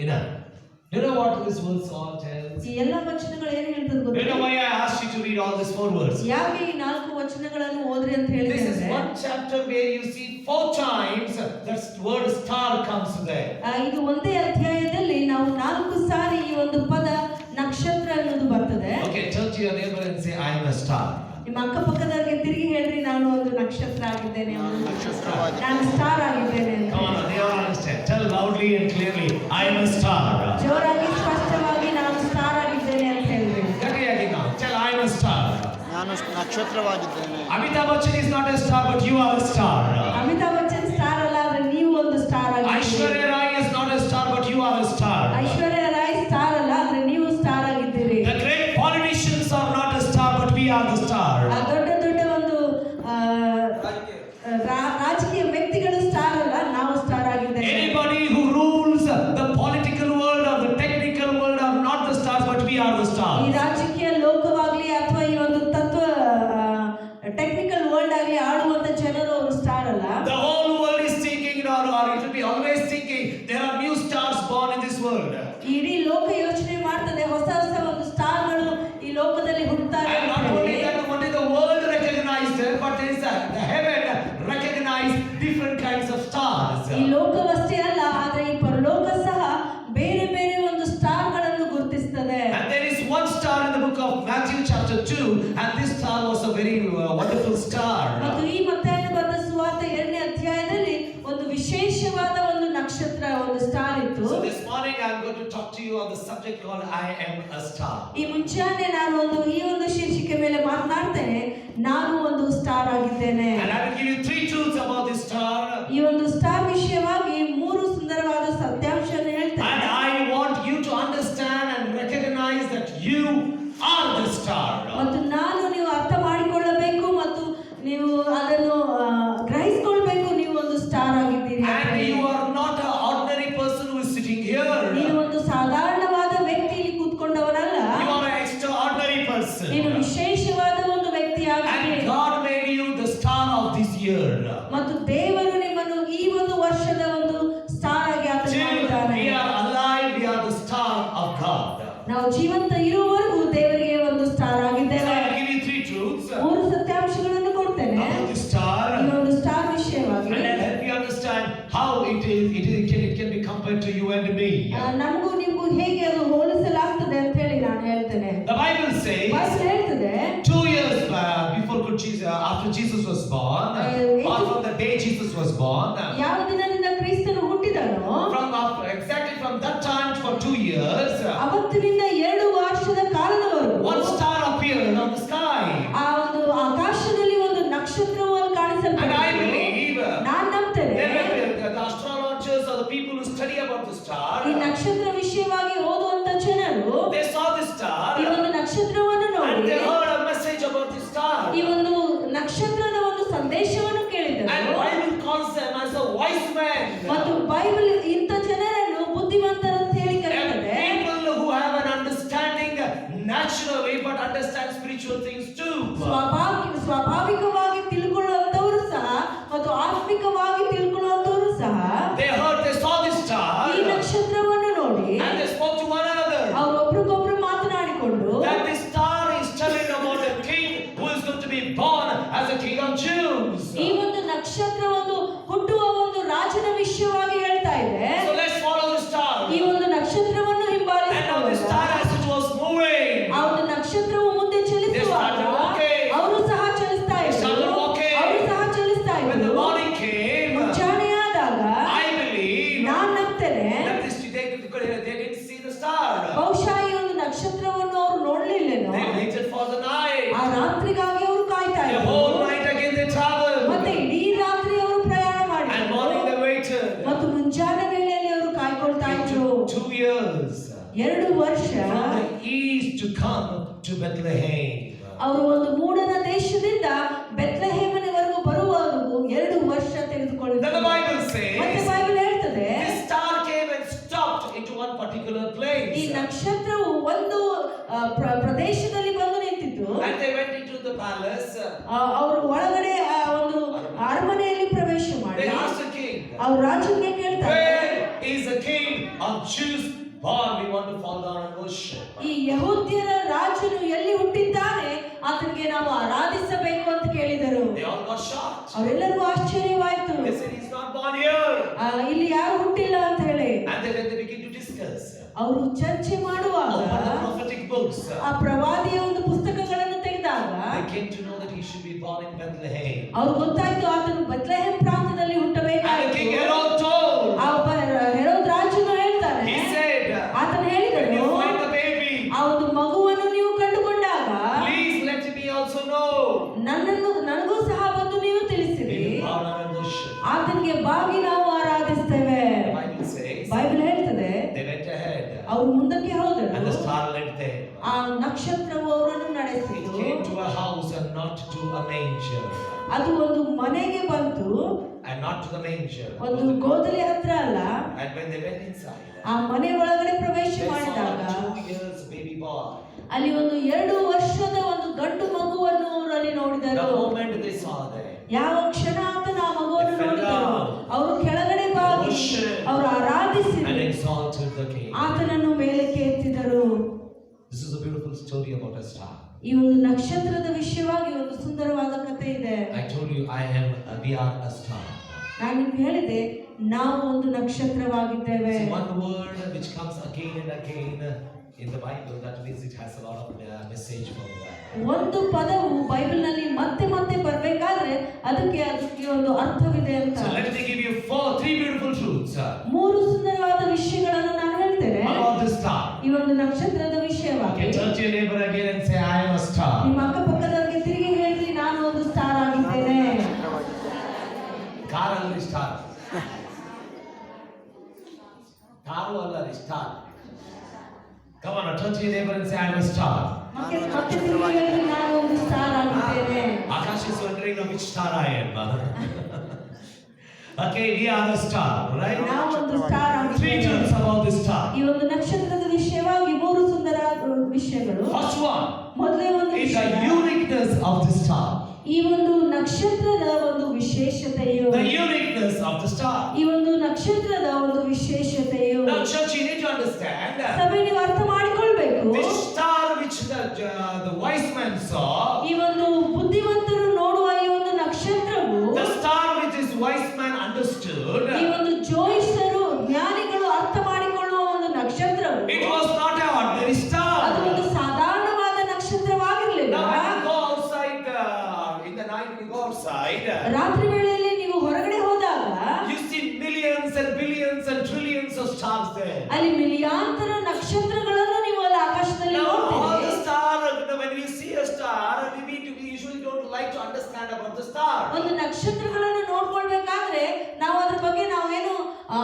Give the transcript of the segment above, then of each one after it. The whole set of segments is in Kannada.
enough. You know what this verse all tells? ಈ ಎಲ್ಲ ವಚನಗಳು ಏನು ಹೇಳ್ತದೆ You know ಗೊತ್ತಾ? why I asked you to read all these 4 verses? ಯಾಕೆ ಈ 4 ವಚನಗಳನ್ನು ಓದ್ರಿ ಅಂತ This is ಹೇಳಿದ್ರೆ one chapter where you see 4 times that word star comes there. ಇದು ಒಂದೇ ಅಧ್ಯಾಯದಲ್ಲಿ ನಾವು 4 ಸಾರಿ ಈ ಒಂದು ಪದ ನಕ್ಷತ್ರ ಅನ್ನೋದು ಬರ್ತದೆ. Okay, turn to your neighbor and say, I am a star. ನಿಮ್ಮ ಅಕ್ಕಪಕ್ಕದವರಿಗೆ ತಿರುಗಿ ಹೇಳ್ರಿ, ನಾನು ಒಂದು ನಕ್ಷತ್ರ ಆಗಿದ್ದೇನೆ, ನಾನು ಸ್ಟಾರ್ ಆಗಿದ್ದೇನೆ ಅಂತ. Come on, they all understand. Tell loudly and clearly, I am a star. ಜೋರಾಗಿ ಸ್ಪಷ್ಟವಾಗಿ ನಾನು ಸ್ಟಾರ್ ಆಗಿದ್ದೇನೆ ಅಂತ ಹೇಳ್ರಿ. ಗಟ್ಟಿಯಾಗಿ now. Tell, I am a star. ನಾನು ನಕ್ಷತ್ರವಾಗಿದ್ದೇನೆ. Amitabh Bachchan is not a star, but you are a star. Amitabh Bachchan star ಅಲ್ಲ, ಆದ್ರೆ ನೀವು ಒಂದು ಸ್ಟಾರ್ ಆಗಿದ್ದೀರಿ. Aishwarya Rai is not a star, but you are a star. Aishwarya Rai star ಅಲ್ಲ, ಆದ್ರೆ ನೀವು ಸ್ಟಾರ್ ಆಗಿದ್ದೀರಿ. The great politicians are not a star, but we are the star. ದೊಡ್ಡ ದೊಡ್ಡ ಒಂದು ರಾಜಕೀಯ ವ್ಯಕ್ತಿಗಳು ಸ್ಟಾರ್ ಅಲ್ಲ, ನಾವು ಸ್ಟಾರ್ ಆಗಿದ್ದೇವೆ. Anybody who rules the political world or the technical world are not the stars, but we are the ಈ stars. ರಾಜಕೀಯ ಲೋಕವಾಗ್ಲಿ ಅಥವಾ ಈ ಒಂದು ತತ್ವ ಟೆಕ್ನಿಕಲ್ ವರ್ಲ್ಡ್ ಆಗಲಿ ಆಡುವಂತ ಜನರು ಅವರು ಸ್ಟಾರ್ ಅಲ್ಲ. The whole world is thinking, or it will be always thinking, there are new stars born in this world. ಇಡೀ ಲೋಕ ಯೋಚನೆ ಮಾಡ್ತದೆ, ಹೊಸ ಹೊಸ ಒಂದು ಸ್ಟಾರ್ಗಳು ಈ ಲೋಕದಲ್ಲಿ ಹುಟ್ಟುತ್ತಾರೆ. And not only that, only the world recognized it, but there is the heaven recognized different kinds of stars. ಈ ಲೋಕವಷ್ಟೇ ಅಲ್ಲ, ಆದ್ರೆ ಈ ಪರಲೋಕ ಸಹ ಬೇರೆ ಬೇರೆ ಒಂದು ಸ್ಟಾರ್ಗಳನ್ನು ಗುರುತಿಸ್ತದೆ. And there is one star in the book of Matthew chapter 2, and this star was a very wonderful star. ಮತ್ತು ಈ ಮತ್ತಾಯನ ಬರೆದ ಸುವಾರ್ತೆ 2ನೇ ಅಧ್ಯಾಯದಲ್ಲಿ ಒಂದು ವಿಶೇಷವಾದ ಒಂದು ನಕ್ಷತ್ರ, ಒಂದು ಸ್ಟಾರ್ ಇತ್ತು. So this morning I am going to talk to you on the subject called I am a star. ಈ ಮುಂಚಾನೆ ನಾನು ಈ ಒಂದು ಶೀರ್ಷಿಕೆ ಮೇಲೆ ಮಾತನಾಡ್ತೇನೆ, ನಾನು ಒಂದು ಸ್ಟಾರ್ ಆಗಿದ್ದೇನೆ. And I will give you 3 truths about this star. ಈ ಒಂದು ಸ್ಟಾರ್ ವಿಷಯವಾಗಿ 3 ಸುಂದರವಾದ ಸತ್ಯಾಂಶವನ್ನು ಹೇಳ್ತೇನೆ. And I want you to understand and recognize that you are the star. ಮತ್ತು ನೀವು ಅರ್ಥ ಮಾಡಿಕೊಳ್ಳಬೇಕು ಮತ್ತು ನೀವು ಅದನ್ನು ಗ್ರಹಿಸಿಕೊಳ್ಳಬೇಕು, ನೀವು ಒಂದು ಸ್ಟಾರ್ ಆಗಿದ್ದೀರಿ. And you are not an ordinary person who is sitting here. ನೀನು ಒಂದು ಸಾಧಾರಣವಾದ ವ್ಯಕ್ತಿ ಇಲ್ಲಿ ಕೂತ್ಕೊಂಡವನಲ್ಲ, You are an extraordinary person. ನೀನು ವಿಶೇಷವಾದ ಒಂದು ವ್ಯಕ್ತಿ ಆಗಿದ್ದೀರಿ. And God made you the star of this year. ಮತ್ತು ದೇವರು ನಿಮ್ಮನ್ನು ಈ ಒಂದು ವರ್ಷದ ಒಂದು ಸ್ಟಾರ್ ಆಗಿ ಆತನು Till ಮಾಡಿದ್ದಾನೆ. we are alive, we are the star of God. ನಾವು ಜೀವಂತ ಇರುವವರೆಗೂ ದೇವರಿಗೆ ಒಂದು ಸ್ಟಾರ್ So ಆಗಿದ್ದೇವೆ. I will give you 3 truths 3 ಸತ್ಯಾಂಶಗಳನ್ನು ಕೊಡ್ತೇನೆ about the star. ಈ ಒಂದು ಸ್ಟಾರ್ ವಿಷಯವಾಗಿ. And I'll help you understand how it can be compared to you and me. ನಮಗೂ ನಿಮಗೂ ಹೇಗೆ ಅದು ಹೋಲಿಸಲಾಗ್ತದೆ ಅಂತ ಹೇಳಿ ನಾನು ಹೇಳ್ತೇನೆ. The Bible says ಬೈಬಲ್ ಹೇಳ್ತದೆ 2 years before after Jesus was born, or from the day Jesus was born, ಯಾವ ದಿನದಿಂದ ಕ್ರಿಸ್ತನು ಹುಟ್ಟಿದನೋ exactly from that time for 2 years, ಅವತ್ತಿನಿಂದ 2 ವರ್ಷದ ಕಾಲದವರೆಗೂ one star appeared on the sky. ಆ ಒಂದು ಆಕಾಶದಲ್ಲಿ ಒಂದು ನಕ್ಷತ್ರವು And I ಕಾಣಿಸಲ್ಪಟ್ಟಿತು. believe ನಾನು ನಂಬ್ತೇನೆ the astrologers or the people who study about the star, ಈ ನಕ್ಷತ್ರ ವಿಷಯವಾಗಿ ಓದುವಂತ ಜನರು they saw this star ಈ ಒಂದು ನಕ್ಷತ್ರವನ್ನು and ನೋಡಿ they heard a message about this star. ಈ ಒಂದು ನಕ್ಷತ್ರದ ಒಂದು ಸಂದೇಶವನ್ನು ಕೇಳಿದರು. And Bible calls them as a wise man. ಮತ್ತು ಬೈಬಲ್ ಇಂಥ ಜನರನ್ನು ಬುದ್ಧಿವಂತರು ಅಂತ ಹೇಳಿ And ಕರೆಯುತ್ತದೆ. people who have an understanding naturally but understand spiritual things too. ಸ್ವಾಭಾವಿಕವಾಗಿ ತಿಳ್ಕೊಳ್ಳುವಂತವರು ಸಹ ಮತ್ತು ಆತ್ಮಿಕವಾಗಿ ತಿಳ್ಕೊಳ್ಳುವಂತವರು ಸಹ They saw this star ಈ ನಕ್ಷತ್ರವನ್ನು ನೋಡಿ and they spoke to one another. ಅವರು ಒಬ್ರಿಗೊಬ್ರು ಮಾತನಾಡಿಕೊಂಡು That this star is telling about a king who is going to be born as a king of Jews. ಈ ಒಂದು ನಕ್ಷತ್ರ ಒಂದು ಹುಟ್ಟುವ ಒಂದು ರಾಜನ ವಿಷಯವಾಗಿ ಹೇಳ್ತಾ ಇದೆ. So let's follow the star. ಈ ಒಂದು ನಕ್ಷತ್ರವನ್ನು And now the star as it was moving, ಆ ಒಂದು ನಕ್ಷತ್ರವು ಮುಂದೆ ಚಲಿಸುವಾಗ ಅವರು ಸಹ ಚಲಿಸ್ತಾ ಇದ್ರು. ಅವರು ಸಹ ಚಲಿಸ್ತಾ when the ಇದ್ರು. morning came, ಮುಂಜಾನೆಯಾದಾಗ I believe ನಾನು ನಂಬ್ತೇನೆ that they didn't see the star. ಬಹುಶಃ ಈ ಒಂದು ನಕ್ಷತ್ರವನ್ನು ಅವರು ನೋಡ್ಲಿಲ್ಲೇನೋ. They waited for the night. ಆ ರಾತ್ರಿಗಾಗಿ ಅವರು ಕಾಯ್ತಾ The ಇದ್ರು. whole night again they traveled. ಮತ್ತೆ ಇಡೀ ರಾತ್ರಿ ಅವರು ಪ್ರಯಾಣ And morning ಮಾಡಿದ್ರು. they waited. ಮತ್ತು ಮುಂಜಾನೆ ವೇಳೆಯಲ್ಲಿ ಅವರು ಕಾಯ್ಕೊಳ್ತಾ ಇದ್ರು. 2 years 2 ವರ್ಷ from the east to come to Bethlehem. ಅವರು ಒಂದು ಮೂಡನ ದೇಶದಿಂದ ಬೆತ್ಲೆಹೇಮನವರೆಗೂ ಬರುವವರೆಗೂ 2 ವರ್ಷ Then the ತೆಗೆದುಕೊಂಡಿದ್ರು. Bible ಮತ್ತೆ says ಬೈಬಲ್ ಹೇಳ್ತದೆ this star came and stopped into one particular place. ಈ ನಕ್ಷತ್ರವು ಒಂದು ಪ್ರದೇಶದಲ್ಲಿ ಬಂದು ನಿಂತಿತ್ತು. And they went into the palace. ಅವರು ಒಳಗಡೆ ಒಂದು ಅರಮನೆಯಲ್ಲಿ ಪ್ರವೇಶ ಮಾಡಿ They asked the king, ಅವ್ರು ರಾಜನಿಗೆ ಕೇಳ್ತಾರೆ, where is the king of Jews? to fall down and worship. ಈ ಯಹೂದ್ಯರ ರಾಜನು ಎಲ್ಲಿ ಹುಟ್ಟಿದ್ದಾನೆ ಆತನಿಗೆ ನಾವು ಆರಾಧಿಸಬೇಕು ಅಂತ ಕೇಳಿದರು. They all got shocked. ಅವರೆಲ್ಲರಿಗೂ ಆಶ್ಚರ್ಯವಾಯಿತು. They said he's not born here. ಇಲ್ಲಿ ಯಾರು ಹುಟ್ಟಿಲ್ಲ ಅಂತ ಹೇಳಿ. And then when they begin to discuss, ಅವರು ಚರ್ಚೆ ಮಾಡುವಾಗ open the prophetic books, ಆ ಪ್ರವಾದಿಯ ಒಂದು ಪುಸ್ತಕಗಳನ್ನು ತೆಗೆದಾಗ they came to know that he should be born in Bethlehem. ಅವ್ರು ಗೊತ್ತಾಯ್ತು ಆತನು ಬೆತ್ಲೆಹೇಮ್ ಪ್ರಾಂತ್ಯದಲ್ಲಿ And the ಹುಟ್ಟಬೇಕಾಯಿತು. king Herod told, ಆ ಒಬ್ಬ ಹೆರೋದ್ ರಾಜನು ಹೇಳ್ತಾನೆ, he said, ಆತನು when ಹೇಳಿದನು, you find the baby, ಆ ಒಂದು ಮಗುವನ್ನು ನೀವು ಕಂಡುಕೊಂಡಾಗ please let me also know. ನನಗೂ ಸಹ ಬಂದು ನೀವು ತಿಳಿಸಿರಿ. We will bow down and worship. ಆತನಿಗೆ ಬಾಗಿ ನಾವು ಆರಾಧಿಸ್ತೇವೆ. The Bible says, ಬೈಬಲ್ ಹೇಳ್ತದೆ they went ahead, ಅವರು ಮುಂದಕ್ಕೆ ಹೋದರು. and the star led them. ಆ ನಕ್ಷತ್ರವು ಅವರನ್ನು It ನಡೆಸಿತು. came to a house and not to a manger. ಅದು ಒಂದು ಮನೆಗೆ ಬಂತು, And not to the manger. ಒಂದು ಗೋದಲಿ ಹತ್ರ ಅಲ್ಲ. And when they went inside, ಆ ಮನೆ ಒಳಗಡೆ ಪ್ರವೇಶ they ಮಾಡಿದಾಗ saw a 2 years baby boy. ಅಲ್ಲಿ ಒಂದು 2 ವರ್ಷದ ಒಂದು ಗಂಡು ಮಗುವನ್ನು ಅವರು ಅಲ್ಲಿ The ನೋಡಿದರು. moment they saw that, ಯಾವ ಕ್ಷಣ ಆತನ ಆ ಮಗುವನ್ನು They fell ನೋಡಿದರು, down. ಅವರು ಕೆಳಗಡೆ ಬಾಗಿ Worship. ಅವರು and ಆರಾಧಿಸಿದರು, exalted the king. ಆತನನ್ನು ಮೇಲಕ್ಕೆ ಎತ್ತಿದರು. This is a beautiful story about a star. ಈ ಒಂದು ನಕ್ಷತ್ರದ ವಿಷಯವಾಗಿ ಒಂದು ಸುಂದರವಾದ ಕಥೆ ಇದೆ. I told you we are a star. ನಾನು ನಿಮ್ಗೆ ಹೇಳಿದೆ ನಾವು ಒಂದು ನಕ್ಷತ್ರವಾಗಿದ್ದೇವೆ. So one word which comes again and again in the Bible, that means it has a lot of message from that. ಒಂದು ಪದವು ಬೈಬಲ್ ನಲ್ಲಿ ಮತ್ತೆ ಮತ್ತೆ ಬರಬೇಕಾದ್ರೆ ಅದಕ್ಕೆ ಒಂದು ಅರ್ಥವಿದೆ ಅಂತ. So let me give you three beautiful truths 3 ಸುಂದರವಾದ ವಿಷಯಗಳನ್ನು ನಾನು ಹೇಳ್ತೇನೆ about the star. ಈ ಒಂದು ನಕ್ಷತ್ರದ ವಿಷಯವಾಗಿ. Okay, turn to your neighbor again and say, I am a star. ನಿಮ್ಮ ಅಕ್ಕಪಕ್ಕದವರಿಗೆ ತಿರುಗಿ ಹೇಳಿ, ನಾನು ಒಂದು ಸ್ಟಾರ್ ಆಗಿದ್ದೇನೆ. ಕಾರಲ್ಲಿ ಸ್ಟಾರ್, ಕಾರು ಅಲ್ಲ ರೀ star. Come on, turn to your neighbor and say, I am a star. ಮತ್ತೆ ತಿರುಗಿ ಹೇಳಿ, ನಾನು ಒಂದು ಸ್ಟಾರ್ ಆಗಿದ್ದೇನೆ. Akash is wondering which star I am. Okay, we are a star, right? ನಾವು ಒಂದು ಸ್ಟಾರ್ Three ಆಗಿದ್ದೇವೆ. truths about this star. ಈ ಒಂದು ನಕ್ಷತ್ರದ ವಿಷಯವಾಗಿ 3 ಸುಂದರ ವಿಷಯಗಳು. First one ಮೊದಲೇ ಒಂದು is ವಿಷಯ, the uniqueness of the star. ಈ ಒಂದು ನಕ್ಷತ್ರದ ಒಂದು ವಿಶೇಷತೆಯು. The uniqueness of the star. ಈ ಒಂದು ನಕ್ಷತ್ರದ ಒಂದು ವಿಶೇಷತೆಯು. Now, church, you need to understand ಸಭೆ ನೀವು ಅರ್ಥ ಮಾಡಿಕೊಳ್ಬೇಕು. this star which the wise man saw, ಈ ಒಂದು ಬುದ್ಧಿವಂತರು ನೋಡುವ ಈ ಒಂದು ನಕ್ಷತ್ರವು, the star which this wise man understood, ಈ ಒಂದು ಜೋಯಿಸರು ಜ್ಞಾನಿಗಳು ಅರ್ಥ ಮಾಡಿಕೊಳ್ಳುವ ಒಂದು ನಕ್ಷತ್ರವು, it was not an ordinary ಅದು star. ಒಂದು ಸಾಧಾರಣವಾದ ನಕ್ಷತ್ರವಾಗಿರಲಿಲ್ಲ. Now, when you go outside in the night, you go outside, ರಾತ್ರಿ ವೇಳೆಯಲ್ಲಿ ನೀವು ಹೊರಗಡೆ ಹೋದಾಗ you see millions and billions and trillions of stars there. ಅಲ್ಲಿ ಮಿಲಿಯಾಂತರ ನಕ್ಷತ್ರಗಳನ್ನು ನೀವು ಅಲ್ಲಿ ಆಕಾಶದಲ್ಲಿ Now, all the ನೋಡ್ತೀರಿ. star, when we see a star, we usually don't like to understand about the star. ಒಂದು ನಕ್ಷತ್ರಗಳನ್ನು ನೋಡ್ಕೊಳ್ಬೇಕಾದ್ರೆ ನಾವು ಅದ್ರ ಬಗ್ಗೆ ನಾವೇನು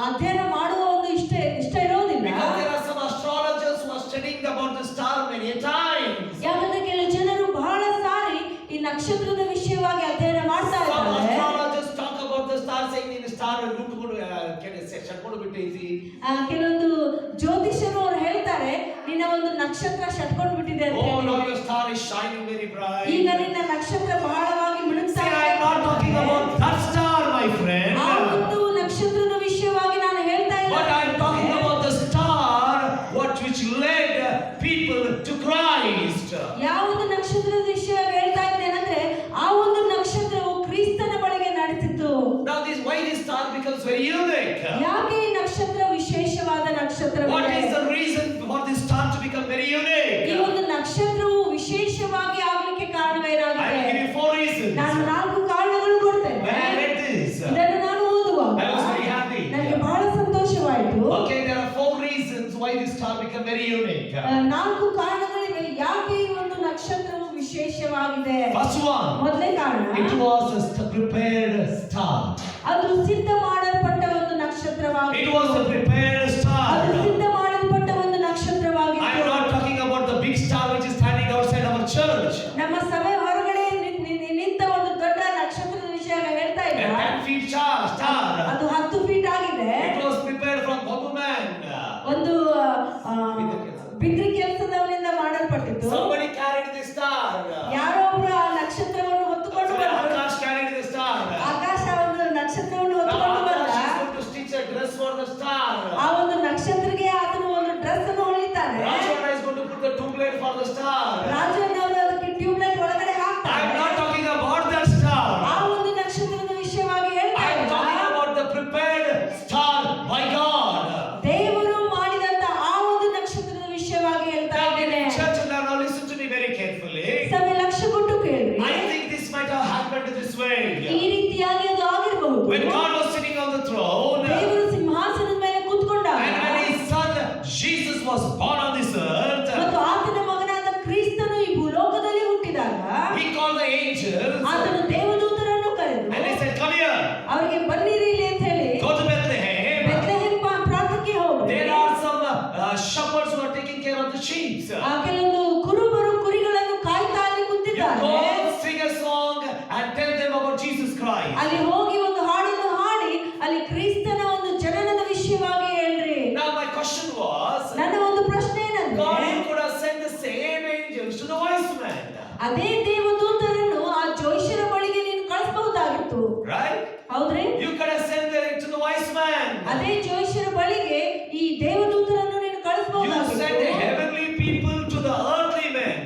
ಅಧ್ಯಯನ ಮಾಡುವ ಒಂದು ಇಷ್ಟ ಇರೋದಿಲ್ಲ. Because there are some astrologers who are studying about the star many times. ಯಾಕಂದ್ರೆ ಕೆಲವು ಜನರು ಬಹಳ ಸಾರಿ ಈ ನಕ್ಷತ್ರದ ವಿಷಯವಾಗಿ ಅಧ್ಯಯನ ಮಾಡ್ತಾ Some ಇದ್ದಾರೆ. astrologers talk about the star, saying in the star ಶಟ್ಕೊಂಡು ಬಿಟ್ಟೈತಿ. ಕೆಲವೊಂದು ಜ್ಯೋತಿಷರು ಅವ್ರು ಹೇಳ್ತಾರೆ, ನಿನ್ನ ಒಂದು ನಕ್ಷತ್ರ ಶಟ್ಕೊಂಡು ಬಿಟ್ಟಿದೆ ಅಂತ. Oh, now your star is shining very bright. ಈಗ ನಿನ್ನ ನಕ್ಷತ್ರ ಬಹಳವಾಗಿ ಮಿನುಗ್ತಾ See, ಇದೆ. I am not talking about that star, my friend. ಆ ಒಂದು ನಕ್ಷತ್ರದ ವಿಷಯವಾಗಿ ನಾನು ಹೇಳ್ತಾ But I am talking ಇಲ್ಲ. about the star which led people to Christ. ಯಾವುದು ನಕ್ಷತ್ರದ ವಿಷಯವಾಗಿ ಹೇಳ್ತಾ ಇದ್ದೇನೆಂದ್ರೆ ಆ ಒಂದು ನಕ್ಷತ್ರವು ಕ್ರಿಸ್ತನ ಬಳಿಗೆ ನಡೆಸಿತು. Now why this star becomes very unique? ಯಾಕೆ ಈ ನಕ್ಷತ್ರ ವಿಶೇಷವಾದ ನಕ್ಷತ್ರ? What is the reason for this star to become very unique? ಈ ಒಂದು ನಕ್ಷತ್ರವು ವಿಶೇಷವಾಗಿ ಆಗ್ಲಿಕ್ಕೆ I ಕಾರಣವೇನಾಗಿದೆ? will give you 4 reasons. ನಾನು 4 ಕಾರಣಗಳು ಕೊಡ್ತೇನೆ. When I read this, ಇದನ್ನು ನಾನು ಓದುವಾಗ I was very happy. ನನಗೆ ಬಹಳ ಸಂತೋಷವಾಯಿತು. Okay, there are 4 reasons why this star became very unique. 4 ಕಾರಣಗಳಿವೆ ಯಾಕೆ ಈ ಒಂದು ನಕ್ಷತ್ರವು ವಿಶೇಷವಾಗಿದೆ. First one, ಮೊದಲನೇ ಕಾರಣ, it was a prepared star. ಅದು ಸಿದ್ಧ ಮಾಡಲ್ಪಟ್ಟ ಒಂದು ನಕ್ಷತ್ರವಾಗಿದೆ. It was a prepared star. ಅದು ಸಿದ್ಧ ಮಾಡಲ್ಪಟ್ಟ ಒಂದು I ನಕ್ಷತ್ರವಾಗಿದೆ. am not talking about the big star which is standing outside our church. ನಮ್ಮ ಸಭೆ ಹೊರಗಡೆ ನಿಂತ ಒಂದು ದೊಡ್ಡ ನಕ್ಷತ್ರದ ವಿಷಯ ಹೇಳ್ತಾ A ಇಲ್ಲ. 10 feet star. ಅದು 10 ಫೀಟ್ ಆಗಿದೆ. It was prepared from Bhaguman. ಒಂದು ಬಿದ್ರಿ ಕೆಲಸದವರಿಂದ ಮಾಡಲ್ಪಟ್ಟಿತ್ತು. Somebody carried this star. ಯಾರೋ ಒಬ್ರು ಆ ನಕ್ಷತ್ರವನ್ನು ಹೊತ್ತುಕೊಂಡು ಬಂದರು. Akash carried this star. ಆಕಾಶ ಒಂದು ನಕ್ಷತ್ರವನ್ನು Now ಹೊತ್ತುಕೊಂಡು ಬಂದ. Akash is going to stitch a dress for the star. ಅದೇ ದೇವದೂತರನ್ನು ಆ ಜೋಯಿಷರ ಬಳಿಗೆ ನೀನು ಕಳಿಸಬಹುದಾಗಿತ್ತು. Right? ಹೌದ್ರಿ? You could have sent them to the wise man. ಅದೇ ಜೋಯಿಷರ ಬಳಿಗೆ ಈ ದೇವದೂತರನ್ನು ನೀನು You sent the ಕಳಿಸಬಹುದಾಗಿತ್ತು. heavenly people to the earthly men.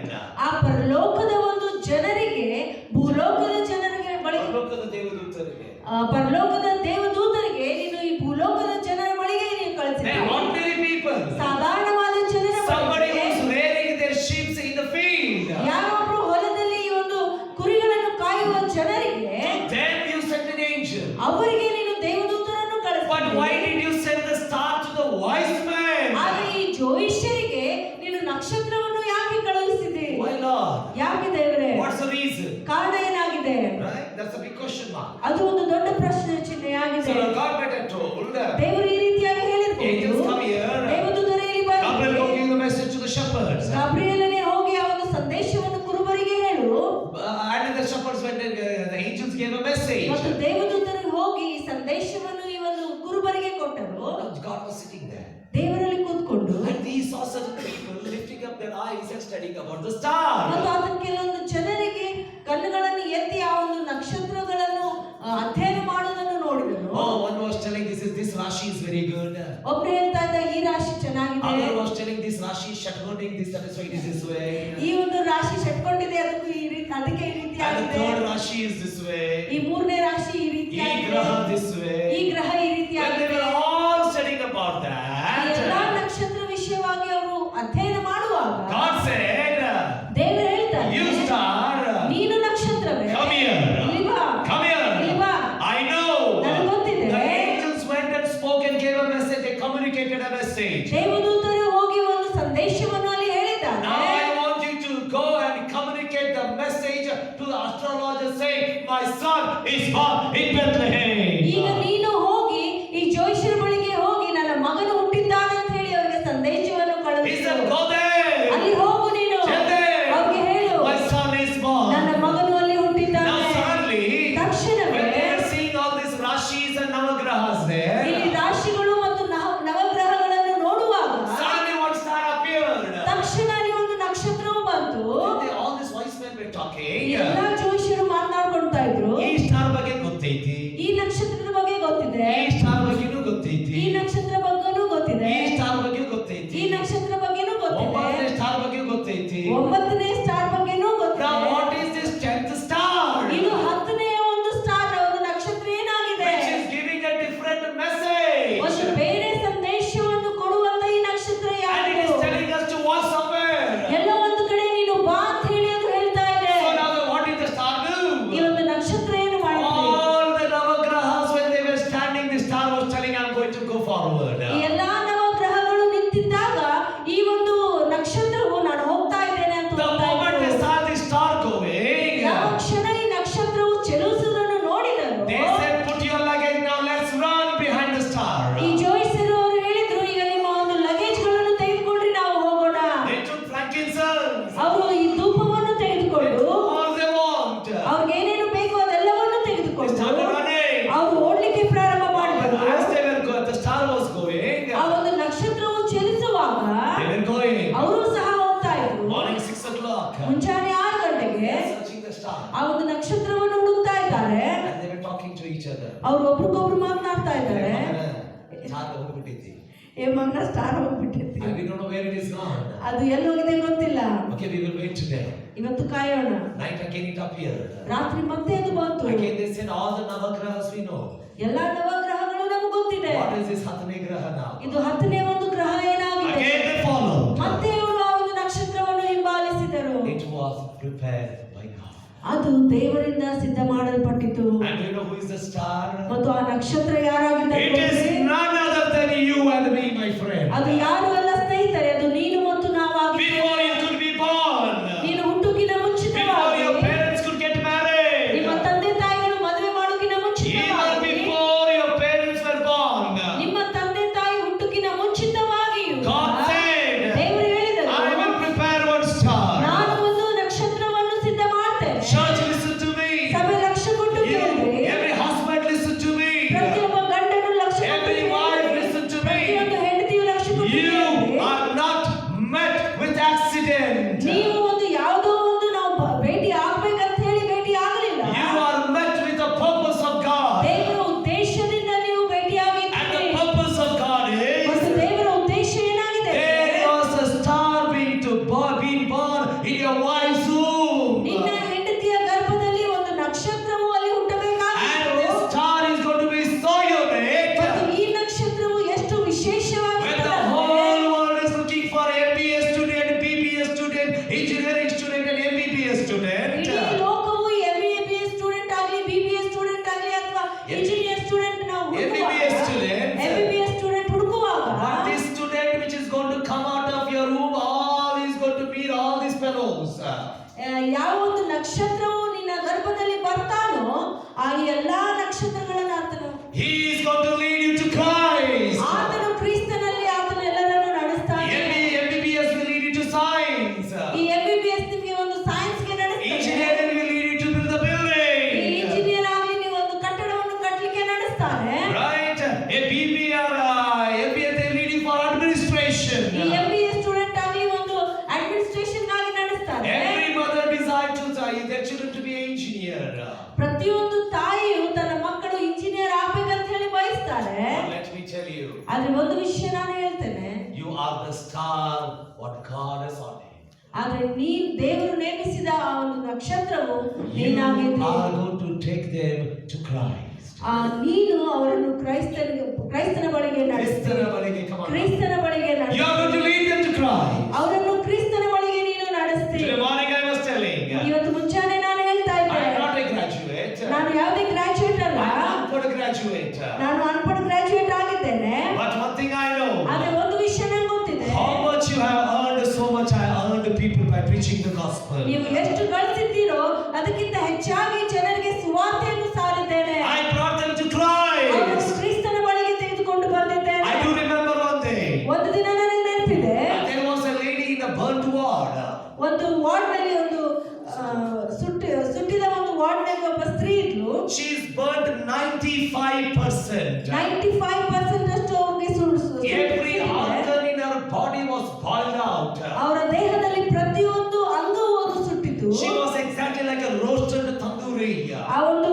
ಆ ಪರಲೋಕದ ಒಂದು ಜನರಿಗೆ ಭೂಲೋಕದ ಜನರಿಗೆ ಬಳಿಗೆ ಪರಲೋಕದ ದೇವದೂತರಿಗೆ. ಪರಲೋಕದ ದೇವದೂತರಿಗೆ ನೀನು ಈ ಭೂಲೋಕದ ಜನರ ಬಳಿಗೆ ನೀನು They ಕಳಿಸಿದೆ. are ordinary people. ಸಾಧಾರಣವಾದ ಜನರ Somebody ಬಳಿಗೆ who's rearing their sheep in the field. ಯಾರೊಬ್ರು ಹೊಲದಲ್ಲಿ ಈ ಒಂದು ಕುರಿಗಳನ್ನು ಕಾಯುವ ಜನರಿಗೆ Then you sent an angel. ಅವರಿಗೆ ನೀನು ದೇವದೂತರನ್ನು But why ಕಳಿಸಿದೆ. did you send the star to the wise man? ಆದ್ರೆ ಈ ಜೋಯಿಷರಿಗೆ ನೀನು ನಕ್ಷತ್ರವನ್ನು ಯಾಕೆ ಕಳುಹಿಸಿದೆ? Why not? ಯಾಕೆ ದೇವರೇ? What's the reason? ಕಾರಣ ಏನಾಗಿದೆ? Right? That's a big question mark. ಅದು ಒಂದು ದೊಡ್ಡ ಪ್ರಶ್ನೆ ಚಿಹ್ನೆಯಾಗಿದೆ. So God might have told. ದೇವರು ಈ ರೀತಿಯಾಗಿ Angels ಹೇಳಿರಬಹುದು. come here. ದೇವದೂತರು ಇಲ್ಲಿ Gabriel go ಬರಲಿ. give the message to the shepherds. ಗಾಬ್ರಿಯೇಲನೇ ಹೋಗಿ ಆ ಒಂದು ಸಂದೇಶವನ್ನು ಕುರುಬರಿಗೆ ಹೇಳು. And the shepherds went and the angels gave a message. ಮತ್ತು ದೇವದೂತರು ಹೋಗಿ ಈ ಸಂದೇಶವನ್ನು ಈ ಒಂದು ಕುರುಬರಿಗೆ ಕೊಟ್ಟರು. God was sitting there. ದೇವರಲ್ಲಿ ಕೂತ್ಕೊಂಡು And he saw certain people lifting up their eyes and studying about the star. ಮತ್ತು ಆತನ ಕೆಲವೊಂದು ಜನರಿಗೆ ಕಣ್ಣುಗಳನ್ನು ಎತ್ತಿ ಆ ಒಂದು ನಕ್ಷತ್ರಗಳನ್ನು ಅಧ್ಯಯನ ಮಾಡುವುದನ್ನು ನೋಡಿದರು. Oh, one was telling this Rashi is very good. ಒಬ್ರು ಹೇಳ್ತಾ ಇದ್ದ ಈ ರಾಶಿ ಚೆನ್ನಾಗಿದೆ. Other was telling this Rashi is shutting this, that is why it is this way. ಈ ಒಂದು ರಾಶಿ ಶಟ್ಕೊಂಡಿದೆ, ಅದಕ್ಕೂ ಈ ರೀತಿ, ಅದಕ್ಕೆ ಈ ರೀತಿ And the ಆಗಿದೆ. third Rashi is this way. ಈ ಮೂರನೇ ರಾಶಿ ಈ ರೀತಿ Ee ಆಗಿದೆ. graha this way. ಈ ಗ್ರಹ ಈ ರೀತಿ When they ಆಗಿದೆ. were all studying about ಈ ಎಲ್ಲಾ that, ನಕ್ಷತ್ರ ವಿಷಯವಾಗಿ ಅವರು ಅಧ್ಯಯನ ಮಾಡುವಾಗ God said, ದೇವರು ಹೇಳ್ತಾರೆ, you star, ನೀನು ನಕ್ಷತ್ರವೇ, come here. ಇಲ್ಲಿ ಬಾ, Come here. ಇಲ್ಲಿ ಬಾ. I know. ನನಗೆ ಗೊತ್ತಿದೆ. The angels went and spoke and gave a message. They communicated a message. ದೇವದೂತರು ಹೋಗಿ ಒಂದು ಸಂದೇಶವನ್ನು ಅಲ್ಲಿ ಹೇಳಿದ್ದಾರೆ. Now I want you to go and communicate the message to the astrologers saying, my son is born in Bethlehem. ಈಗ ನೀನು ಹೋಗಿ ಈ ಜೋಯಿಷರ ಬಳಿಗೆ ಹೋಗಿ ನನ್ನ ಮಗನು ಹುಟ್ಟಿದ್ದಾನೆ ಅಂತ ಹೇಳಿ ಅವರಿಗೆ ಸಂದೇಶವನ್ನು He ಕಳುಹಿಸು. said, go there. ಅಲ್ಲಿ ಹೋಗು ನೀನು, Tell them, ಅವ್ರಿಗೆ ಹೇಳು my son is born. ನನ್ನ ಮಗನು ಅಲ್ಲಿ Now ಹುಟ್ಟಿದ್ದಾನೆ. suddenly, ತಕ್ಷಣವೇ when they are seeing all these Rashis and Navagrahas there, ಇಲ್ಲಿ ರಾಶಿಗಳು ಮತ್ತು ನವಗ್ರಹಗಳನ್ನು ನೋಡುವಾಗ suddenly one star appeared. ತಕ್ಷಣ ಅಲ್ಲಿ ಒಂದು ನಕ್ಷತ್ರವು ಬಂತು. All these wise men were talking. ಎಲ್ಲಾ ಜೋಯಿಷರು ಮಾತನಾಡ್ಕೊಳ್ತಾ ಇದ್ರು. ಈ ಸ್ಟಾರ್ ಬಗ್ಗೆ ಗೊತ್ತೈತಿ. ಈ ನಕ್ಷತ್ರದ ಬಗ್ಗೆ ಗೊತ್ತಿದೆ, ಈ ಸ್ಟಾರ್ ಬಗ್ಗೆನೂ ಗೊತ್ತೈತಿ. ಈ ನಕ್ಷತ್ರ ಬಗ್ಗೆನೂ ಗೊತ್ತಿದೆ, ಈ ಸ್ಟಾರ್ ಬಗ್ಗೆ ಗೊತ್ತೈತಿ. ಈ ನಕ್ಷತ್ರ ಬಗ್ಗೆನೂ ಗೊತ್ತಿದೆ, ಒಂಬತ್ತನೇ ಸ್ಟಾರ್ ಬಗ್ಗೆ ಗೊತ್ತೈತಿ. 9ನೇ ಸ್ಟಾರ್ ಬಗ್ಗೆನೂ Now ಗೊತ್ತಿದೆ. what is this 10th star? ಇದು 10ನೇ ಒಂದು ಸ್ಟಾರ್, ಒಂದು ನಕ್ಷತ್ರ ಏನಾಗಿದೆ? Which is giving a different message. ಒಂದು ಬೇರೆ ಸಂದೇಶವನ್ನು ಕೊಡುವಂತ ಈ ನಕ್ಷತ್ರ And it ಯಾವುದು? is telling us to walk somewhere. ಎಲ್ಲ ಒಂದು ಕಡೆ ನೀನು ಬಾ ಅಂತ ಹೇಳಿ ಅದು ಹೇಳ್ತಾ ಇದೆ. So now what did the star ಈ do? ಒಂದು ನಕ್ಷತ್ರ ಏನು ಮಾಡಿದೆ? All the Navagrahas when they were standing, the star was telling, I'm going to go forward. ಈ ಎಲ್ಲಾ ನವಗ್ರಹಗಳು ನಿಂತಿದ್ದಾಗ ಈ ಒಂದು ನಕ್ಷತ್ರವು ನಾನು ಹೋಗ್ತಾ ಇದ್ದೇನೆ ಅಂತ The ಹೋಗ್ತಾ moment they ಇತ್ತು. saw the star going, ಯಾವ ಕ್ಷಣ ಈ ನಕ್ಷತ್ರವು ಚಲಿಸುವುದನ್ನು ನೋಡಿದರು, they said, put your luggage now, let's run behind the star. ಈ ಜೋಯಿಸರು ಅವರು ಹೇಳಿದ್ರು, ಈಗ ನಿಮ್ಮ ಒಂದು ಲಗೇಜ್ಗಳನ್ನು ತೆಗೆದುಕೊಂಡ್ರೆ ನಾವು ಹೋಗೋಣ. They took frankincense, ಅವರು ಈ ಧೂಪವನ್ನು ತೆಗೆದುಕೊಂಡು all they want. ಅವ್ರಿಗೆ ಏನೇನು ಬೇಕು ಅದೆಲ್ಲವನ್ನು They ತೆಗೆದುಕೊಂಡು started running. ಅವರು ಓಡ್ಲಿಕ್ಕೆ ಪ್ರಾರಂಭ ಮಾಡಿದರು. As they were going, the star was going. ಆ ಒಂದು ನಕ್ಷತ್ರವು ಚಲಿಸುವಾಗ They were going. ಅವರು ಸಹ ಹೋಗ್ತಾ ಇದ್ರು. Morning 6 o'clock. ಮುಂಜಾನೆ 6 ಗಂಟೆಗೆ Searching the star. ಆ ಒಂದು ನಕ್ಷತ್ರವನ್ನು ಹುಡುಕ್ತಾ ಇದ್ದಾರೆ. And they were talking to each other. ಅವರು ಒಬ್ರಿಗೊಬ್ರು ಮಾತನಾಡ್ತಾ ಇದ್ದಾರೆ. Star ಹೋಗ್ಬಿಟ್ಟೈತಿ. ಏ ಮಗನ star ಹೋಗ್ಬಿಟ್ಟೈತಿ, And we don't know where it is gone. ಅದು ಎಲ್ಲಿ ಹೋಗಿದೆ ಗೊತ್ತಿಲ್ಲ. Okay, we will wait today. ಇವತ್ತು ಕಾಯೋಣ. Night again it appeared. ರಾತ್ರಿ ಮತ್ತೆ ಅದು ಬಂತು. Again they said all the Navagrahas we know. ಎಲ್ಲಾ ನವಗ್ರಹಗಳು ನಮಗೆ ಗೊತ್ತಿದೆ. What is this Hatane Graha now? ಇದು 10ನೇ ಒಂದು ಗ್ರಹ ಏನಾಗಿದೆ? Again they followed. ಮತ್ತೆ ಇವರು ಆ ಒಂದು ನಕ್ಷತ್ರವನ್ನು ಹಿಂಬಾಲಿಸಿದರು. It was prepared by God. ಅದು ದೇವರಿಂದ ಸಿದ್ಧ ಮಾಡಲ್ಪಟ್ಟಿತು. And do you know who is the star? ಮತ್ತು ಆ ನಕ್ಷತ್ರ ಯಾರಾಗಿದ್ದಾರೆ? It is none other than you and me, my friend. ಅದು ಯಾರು ಅಲ್ಲ ಸ್ನೇಹಿತರೆ, ಅದು ನೀನು ಮತ್ತು ನಾವಾಗಿದ್ದೇವೆ. Before you could be born, ನೀನು ಹುಟ್ಟುಕಿನ before ಮುಂಚಿತವಾಗಿ, your parents could get married, ನಿಮ್ಮ ತಂದೆ ತಾಯಿಗಳು ಮದುವೆ ಮಾಡೋಕಿನ even ಮುಂಚಿತವಾಗಿ, before your parents were born, ನಿಮ್ಮ ತಂದೆ ತಾಯಿ ಹುಟ್ಟುಕಿನ ಮುಂಚಿತವಾಗಿಯೂ God said, ದೇವರು ಹೇಳಿದರು, I will prepare one star. ನಾನು ಒಂದು ನಕ್ಷತ್ರವನ್ನು ಸಿದ್ಧ ಮಾಡ್ತೇನೆ. Church, listen to me. ಸಭೆ ಲಕ್ಷ್ಯ ಕೊಟ್ಟು ಕೇಳಿರಿ. Every husband, listen to me. ಪ್ರತಿಯೊಬ್ಬ ಗಂಡನು ಲಕ್ಷ್ಯ ಕೊಟ್ಟು Every wife, ಕೇಳಿರಿ. listen to me. ಪ್ರತಿಯೊಂದು ಹೆಂಡತಿಯು ಲಕ್ಷ್ಯ ಕೊಟ್ಟು You ಕೇಳಿರಿ. are not met with accident. ನೀವು ಒಂದು ಯಾವುದೋ ಒಂದು ನಾವು ಆದ್ರೆ ಒಂದು ವಿಷಯ ನಾನು ಹೇಳ್ತೇನೆ, you are the star what God has ordained. ಆದ್ರೆ ನೀನ್ ದೇವರು ನೇಮಿಸಿದ ಆ ಒಂದು ನಕ್ಷತ್ರವು You ನೀನಾಗಿದ್ದೀಯ. are going to take them to Christ. ನೀನು ಅವರನ್ನು ಕ್ರೈಸ್ತನ ಬಳಿಗೆ ನಡೆಸ್ತೀಯ. ಕ್ರಿಸ್ತನ ಬಳಿಗೆ You are going to lead them to Christ. ಅವರನ್ನು ಕ್ರಿಸ್ತನ ಬಳಿಗೆ ನೀನು ನಡೆಸ್ತೀಯ. Today morning I was telling, ಇವತ್ತು ಮುಂಚಾನೆ ನಾನು ಹೇಳ್ತಾ I ಇದ್ದೆ, am not a graduate. ನಾನು ಯಾವುದೇ ಗ್ರಾಜುಯೇಟ್ ಅಲ್ಲ, I am not a graduate. ನಾನು ಅನ್ಪಡ್ ಗ್ರಾಜುಯೇಟ್ ಆಗಿದ್ದೇನೆ. But one thing I know, ಆದ್ರೆ ಒಂದು ವಿಷಯ ನಂಗೆ ಗೊತ್ತಿದೆ, how much you have earned, so much I earned people by preaching the gospel. ನೀವು ಎಷ್ಟು ಗಳಿಸಿದ್ದೀರೋ ಅದಕ್ಕಿಂತ ಹೆಚ್ಚಾಗಿ ಜನರಿಗೆ ಸುವಾರ್ತೆಯನ್ನು ಸಾರಿದ್ದೇನೆ. I brought them to Christ. ಅವರನ್ನು ಕ್ರಿಸ್ತನ ಬಳಿಗೆ ತೆಗೆದುಕೊಂಡು ಬಂದಿದ್ದೇನೆ. I do remember one day. ಒಂದು ದಿನ ನನಗೆ ನೆನಪಿದೆ, There was a lady in a burnt ward. ಒಂದು ವಾರ್ಡ್ ನಲ್ಲಿ ಒಂದು ಸುಟ್ಟಿದ ಒಂದು ವಾರ್ಡ್ ನಲ್ಲಿ ಒಬ್ಬ ಸ್ತ್ರೀ ಇದ್ಲು. She is burnt 95%. 95% ಅಷ್ಟು ಅವ್ರಿಗೆ Every organ in her body was boiled out. ಅವರ ದೇಹದಲ್ಲಿ ಪ್ರತಿಯೊಂದು ಅಂಗವೂ ಅದು ಸುಟ್ಟಿತು. She was exactly like a roasted tandoori. ಆ ಒಂದು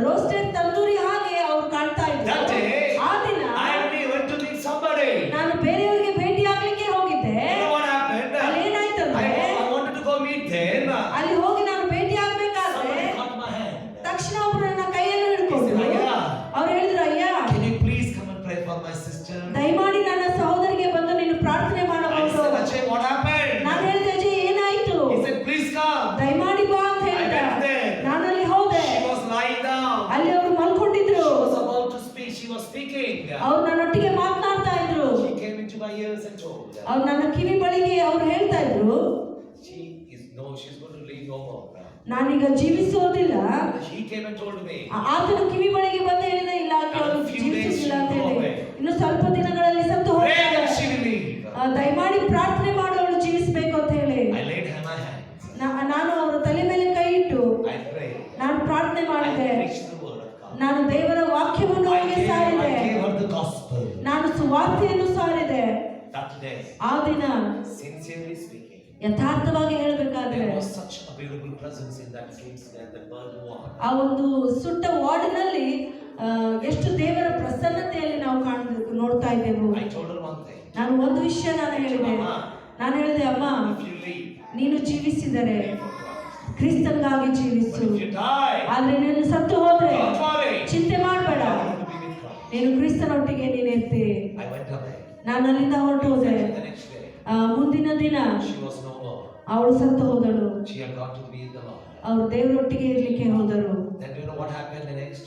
ರೋಸ್ಟೆಡ್ ತಂದೂರಿ ಹಾಗೆ ಅವ್ರು ಕಾಣ್ತಾ That ಇದ್ರು. day, ಆ ದಿನ I went to meet somebody. ನಾನು ಬೇರೆಯವರಿಗೆ ಭೇಟಿ ಆಗ್ಲಿಕ್ಕೆ ಹೋಗಿದ್ದೆ. You know what happened? ಅಲ್ಲಿ ಏನಾಯ್ತಂದ್ರೆ, I wanted to go meet them. ಅಲ್ಲಿ ಹೋಗಿ ನಾನು ಭೇಟಿ ಆಗ್ಬೇಕಾದ್ರೆ Somebody caught my hand. ತಕ್ಷಣ ಒಬ್ರು ನನ್ನ ಕೈಯನ್ನು ಹಿಡ್ಕೊಂಡ್ರು. He said, "Ayya, ಅವ್ರು ಹೇಳಿದ್ರು, ಅಯ್ಯ, can you please come and pray for my sister?" ದಯಮಾಡಿ ನನ್ನ ಸಹೋದರಿಗೆ ಬಂದು ನೀನು ಪ್ರಾರ್ಥನೆ I ಮಾಡಬಹುದು. said, "Ajay, what happened?" ನಾನು ಹೇಳಿದೆ, ಅಜಯ್ ಏನಾಯ್ತು? He said, "Please come." ದಯಮಾಡಿ ಬಾ ಅಂತ ಹೇಳಿದ. I went there. ನಾನು ಅಲ್ಲಿ ಹೋದೆ. She was lying down. ಅಲ್ಲಿ ಅವರು ಮಲ್ಕೊಂಡಿದ್ರು. She was about to speak. She was speaking. ಅವ್ರು ನನ್ನೊಟ್ಟಿಗೆ ಮಾತನಾಡ್ತಾ ಇದ್ರು. She came into my ears and told, ಅವ್ರು ನನ್ನ ಕಿವಿ ಬಳಿಗೆ ಅವ್ರು ಹೇಳ್ತಾ ಇದ್ರು, she's going to leave no more. ನಾನೀಗ ಜೀವಿಸೋದಿಲ್ಲ. He came and told me, ಆತನು ಕಿವಿ ಬಳಿಗೆ ಬಂದು ಹೇಳಿದ, ಇಲ್ಲ ಅವರು ಜೀವಿಸುತ್ತಿಲ್ಲ ಅಂತ ಹೇಳಿ, ಇನ್ನು ಸ್ವಲ್ಪ ದಿನಗಳಲ್ಲಿ ಸತ್ತು pray ಹೋಗ್ತಾರೆ. that she will leave. ದಯಮಾಡಿ ಪ್ರಾರ್ಥನೆ ಮಾಡು, ಅವಳು ಜೀವಿಸಬೇಕು ಅಂತ ಹೇಳಿ. I laid her my hands. ನಾನು ಅವರ ತಲೆ ಮೇಲೆ ಕೈ ಇಟ್ಟು I prayed. ನಾನು ಪ್ರಾರ್ಥನೆ I ಮಾಡಿದೆ. preached the word of God. ನಾನು ದೇವರ ವಾಕ್ಯವನ್ನು I ಅವರಿಗೆ gave ಸಾರಿದೆ. her the gospel. ನಾನು ಸುವಾರ್ತೆಯನ್ನು ಸಾರಿದೆ. That day, ಆ ದಿನ sincerely speaking, ಯಥಾರ್ಥವಾಗಿ ಹೇಳಬೇಕಾದ್ರೆ there was such a beautiful presence in that place and the burnt ward. ಆ ಒಂದು ಸುಟ್ಟ ವಾರ್ಡಿನಲ್ಲಿ ಎಷ್ಟು ದೇವರ ಪ್ರಸನ್ನತೆಯಲ್ಲಿ ನಾವು ನೋಡ್ತಾ ಇದ್ದೆವು. I told her one thing. ನಾನು ಒಂದು ವಿಷಯ ನಾನು ಹೇಳಿದೆ. ನಾನು ಹೇಳಿದೆ, ಅಮ್ಮ, If you leave, ನೀನು ಜೀವಿಸಿದರೆ ಕ್ರಿಸ್ತನಿಗಾಗಿ ಜೀವಿಸು. but if you die, ಆದ್ರೆ ನೀನು ಸತ್ತು ಹೋದ್ರೆ don't worry. ಚಿಂತೆ ಮಾಡಬೇಡ, I'm going to be with Christ. ನೀನು ಕ್ರಿಸ್ತನೊಟ್ಟಿಗೆ ನೀನಿರ್ತಿ. I went away. ನಾನು ಅಲ್ಲಿಂದ ಹೊರಟು ಹೋದೆ. The next day, ಮುಂದಿನ ದಿನ she was no more. ಅವಳು ಸತ್ತು ಹೋದಳು. She had got to be in the Lord. ಅವರು ದೇವರೊಟ್ಟಿಗೆ ಇರ್ಲಿಕ್ಕೆ ಹೋದರು. Then you know what happened the next?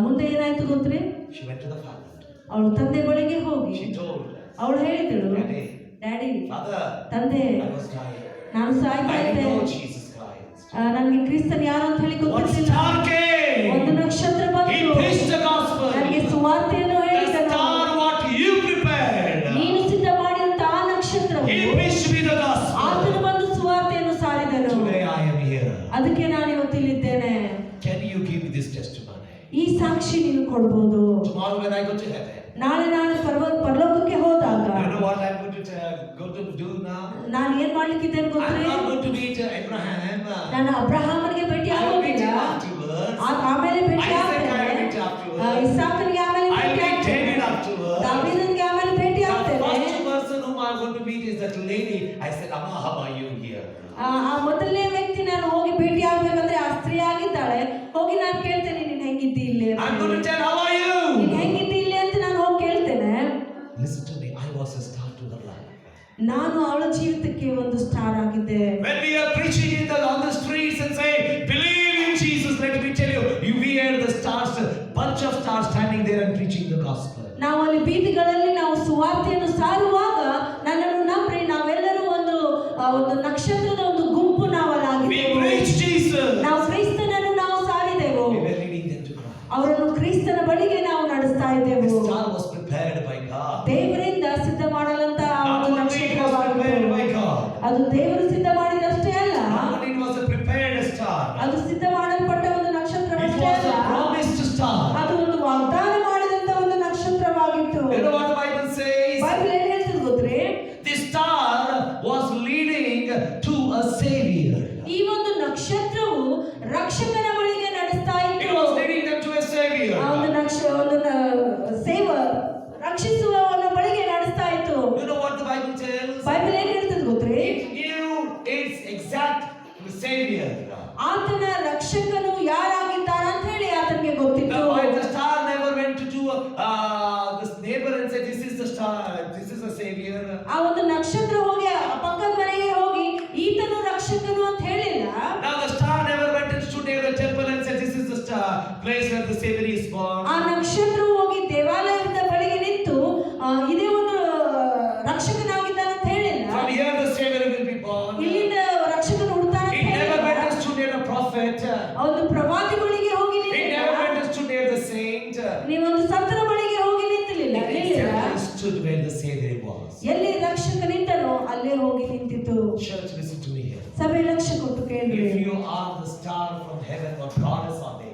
ಮುಂದೆ ಏನಾಯ್ತು ಗೊತ್ತ್ರಿ? She went to the father. ಅವಳು ತಂದೆ ಬಳಿಗೆ ಹೋಗಿ She told, ಅವಳು ಹೇಳಿದಳು, Daddy, ಡ್ಯಾಡಿ, Father, ತಂದೆ, I was dying. ನಾನು ಸಾಯ್ತಾ I ಇದ್ದೆ. didn't know Jesus Christ. ನನಗೆ ಕ್ರಿಸ್ತನ್ ಯಾರು ಅಂತ ಹೇಳಿ One ಗೊತ್ತಿರಲಿಲ್ಲ. star came. ಒಂದು ನಕ್ಷತ್ರ He ಬಂತು. preached the gospel. ನನಗೆ ಸುವಾರ್ತೆಯನ್ನು The ಹೇಳಿದನು. star what you prepared. ನೀನು ಸಿದ್ಧ ಮಾಡಿದಂತ ಆ ನಕ್ಷತ್ರವು He preached me the ಆತನು gospel. ಬಂದು ಸುವಾರ್ತೆಯನ್ನು ಸಾರಿದನು. Today I am here. ಅದಕ್ಕೆ ನಾನು ಇವತ್ತು ಇಲ್ಲಿದ್ದೇನೆ. Can you give this testimony? ಈ ಸಾಕ್ಷಿ ನೀನು ಕೊಡಬಹುದು. Tomorrow when I go to heaven, ನಾಳೆ ನಾನು ಪರಲೋಕಕ್ಕೆ ಹೋದಾಗ you know what I'm going to do now? ನಾನು ಏನ್ ಮಾಡ್ಲಿಕ್ಕಿದ್ದೇನೆ I'm ಗೊತ್ತೇ? not going to meet Abraham. ನಾನು ಅಬ್ರಹಾಮನಿಗೆ ಭೇಟಿ I will meet ಆಗೋದಿಲ್ಲ. him afterwards. ಆಮೇಲೆ ಭೇಟಿ Isaac I will ಆಗ್ತೇನೆ. meet afterwards. ಇಸಾಕನಿಗೆ ಆಮೇಲೆ I will ಭೇಟಿ meet ಆಗ್ತೇನೆ. David afterwards. ದಾವೀದನಿಗೆ ಆಮೇಲೆ ಭೇಟಿ The ಆಗ್ತೇನೆ. first person whom I'm going to meet is that lady. I said, Amma, how are you here? ಆ ಮೊದಲನೇ ವ್ಯಕ್ತಿ ನಾನು ಹೋಗಿ ಭೇಟಿ ಆಗ್ಬೇಕಂದ್ರೆ ಆ ಸ್ತ್ರೀ ಆಗಿದ್ದಾಳೆ. ಹೋಗಿ ನಾನು ಕೇಳ್ತೇನೆ, ನೀನ್ ಹೆಂಗಿದ್ದಿ ಇಲ್ಲಿ ಅಂತ. I'm going to tell, how are you? ನೀನ್ ಹೆಂಗಿದ್ದಿ ಇಲ್ಲಿ ಅಂತ ನಾನು ಹೋಗಿ ಕೇಳ್ತೇನೆ. Listen to me, I was a star to her life. ನಾನು ಅವಳ ಜೀವಿತಕ್ಕೆ ಒಂದು ಸ್ಟಾರ್ ಆಗಿದ್ದೆ. When we are preaching on the streets and say, believe in Jesus, let me tell you, we are the stars, bunch of stars standing there and preaching the gospel. ನಾವು ಅಲ್ಲಿ ಬೀದಿಗಳಲ್ಲಿ ನಾವು ಸುವಾರ್ತೆಯನ್ನು ಸಾರುವಾಗ ನನ್ನನ್ನು ನಂಬ್ರಿ, ನಾವೆಲ್ಲರೂ ಒಂದು ನಕ್ಷತ್ರದ ಒಂದು ಗುಂಪು ನಾವಲ್ಲಾಗಿದ್ದೆವು. We preach Jesus. ನಾವು ಕ್ರಿಸ್ತನನ್ನು ನಾವು ಸಾರಿದೆವು. We were leading them to Christ. ಅವರನ್ನು ಕ್ರಿಸ್ತನ ಬಳಿಗೆ ನಾವು ನಡೆಸ್ತಾ ಇದ್ದೆವು. The star was prepared by God. ದೇವರಿಂದ ಸಿದ್ಧ ಮಾಡಲಂತ ಒಂದು Not only it was prepared ನಕ್ಷತ್ರವಾಗಿತ್ತು. by God. ಅದು ದೇವರು ಸಿದ್ಧ ಮಾಡಿದಷ್ಟೇ ಅಲ್ಲ, Not only it was a prepared star. ಅದು ಸಿದ್ಧ ಮಾಡಲ್ಪಟ್ಟ ಒಂದು It ನಕ್ಷತ್ರವಷ್ಟೇ was ಅಲ್ಲ, a promised star. ಅದು ಒಂದು ವಾಗ್ದಾನ ಮಾಡಿದಂತ ಒಂದು ನಕ್ಷತ್ರವಾಗಿತ್ತು. You know what the Bible says? Bible ಏನ್ ಹೇಳ್ತದೆ ಗೊತ್ತ್ರಿ? The star was leading to a savior. ಈ ಒಂದು ನಕ್ಷತ್ರವು ರಕ್ಷಕನ ಬಳಿಗೆ ನಡೆಸ್ತಾ It ಇತ್ತು. was leading them to a savior. ಆ ಒಂದು ಸೇವ ರಕ್ಷಿಸುವ star, this is a savior. ಆ ಒಂದು ನಕ್ಷತ್ರ ಹೋಗಿ ಆ ಪಕ್ಕದ ಮನೆಗೆ ಹೋಗಿ ಈತನು ರಕ್ಷಕನು ಅಂತ ಹೇಳಿಲ್ಲ. Now the star never went and stood near the temple and said, this is the star, place where the savior is born. ಆ ನಕ್ಷತ್ರವು ಹೋಗಿ ದೇವಾಲಯದ ಬಳಿಗೆ ನಿಂತು ಇದೇ ಒಂದು ರಕ್ಷಕನಾಗಿದ್ದಾನೆ ಅಂತ ಹೇಳಿಲ್ಲ. From here the savior will be born. ಇಲ್ಲಿಂದ ರಕ್ಷಕನು ಹುಡ್ತಾನೆ It never went and stood near a prophet. ಒಂದು ಪ್ರವಾದಿಗಳಿಗೆ ಹೋಗಿ It never ನಿಂತಿಲ್ಲ. went and stood near the saint. ನೀವೊಂದು ಸತ್ರ ಬಳಿಗೆ ಹೋಗಿ ನಿಂತಿಲ್ಲ. It exactly stood where the savior was. ಎಲ್ಲಿ ರಕ್ಷಕ ನಿಂತನೋ ಅಲ್ಲೇ ಹೋಗಿ ನಿಂತಿತು. Church, listen to me here. ಸಭೆ ಲಕ್ಷ್ಯ ಕೊಟ್ಟು ಕೇಳ್ರಿ. If you are the star from heaven, what God has ordained,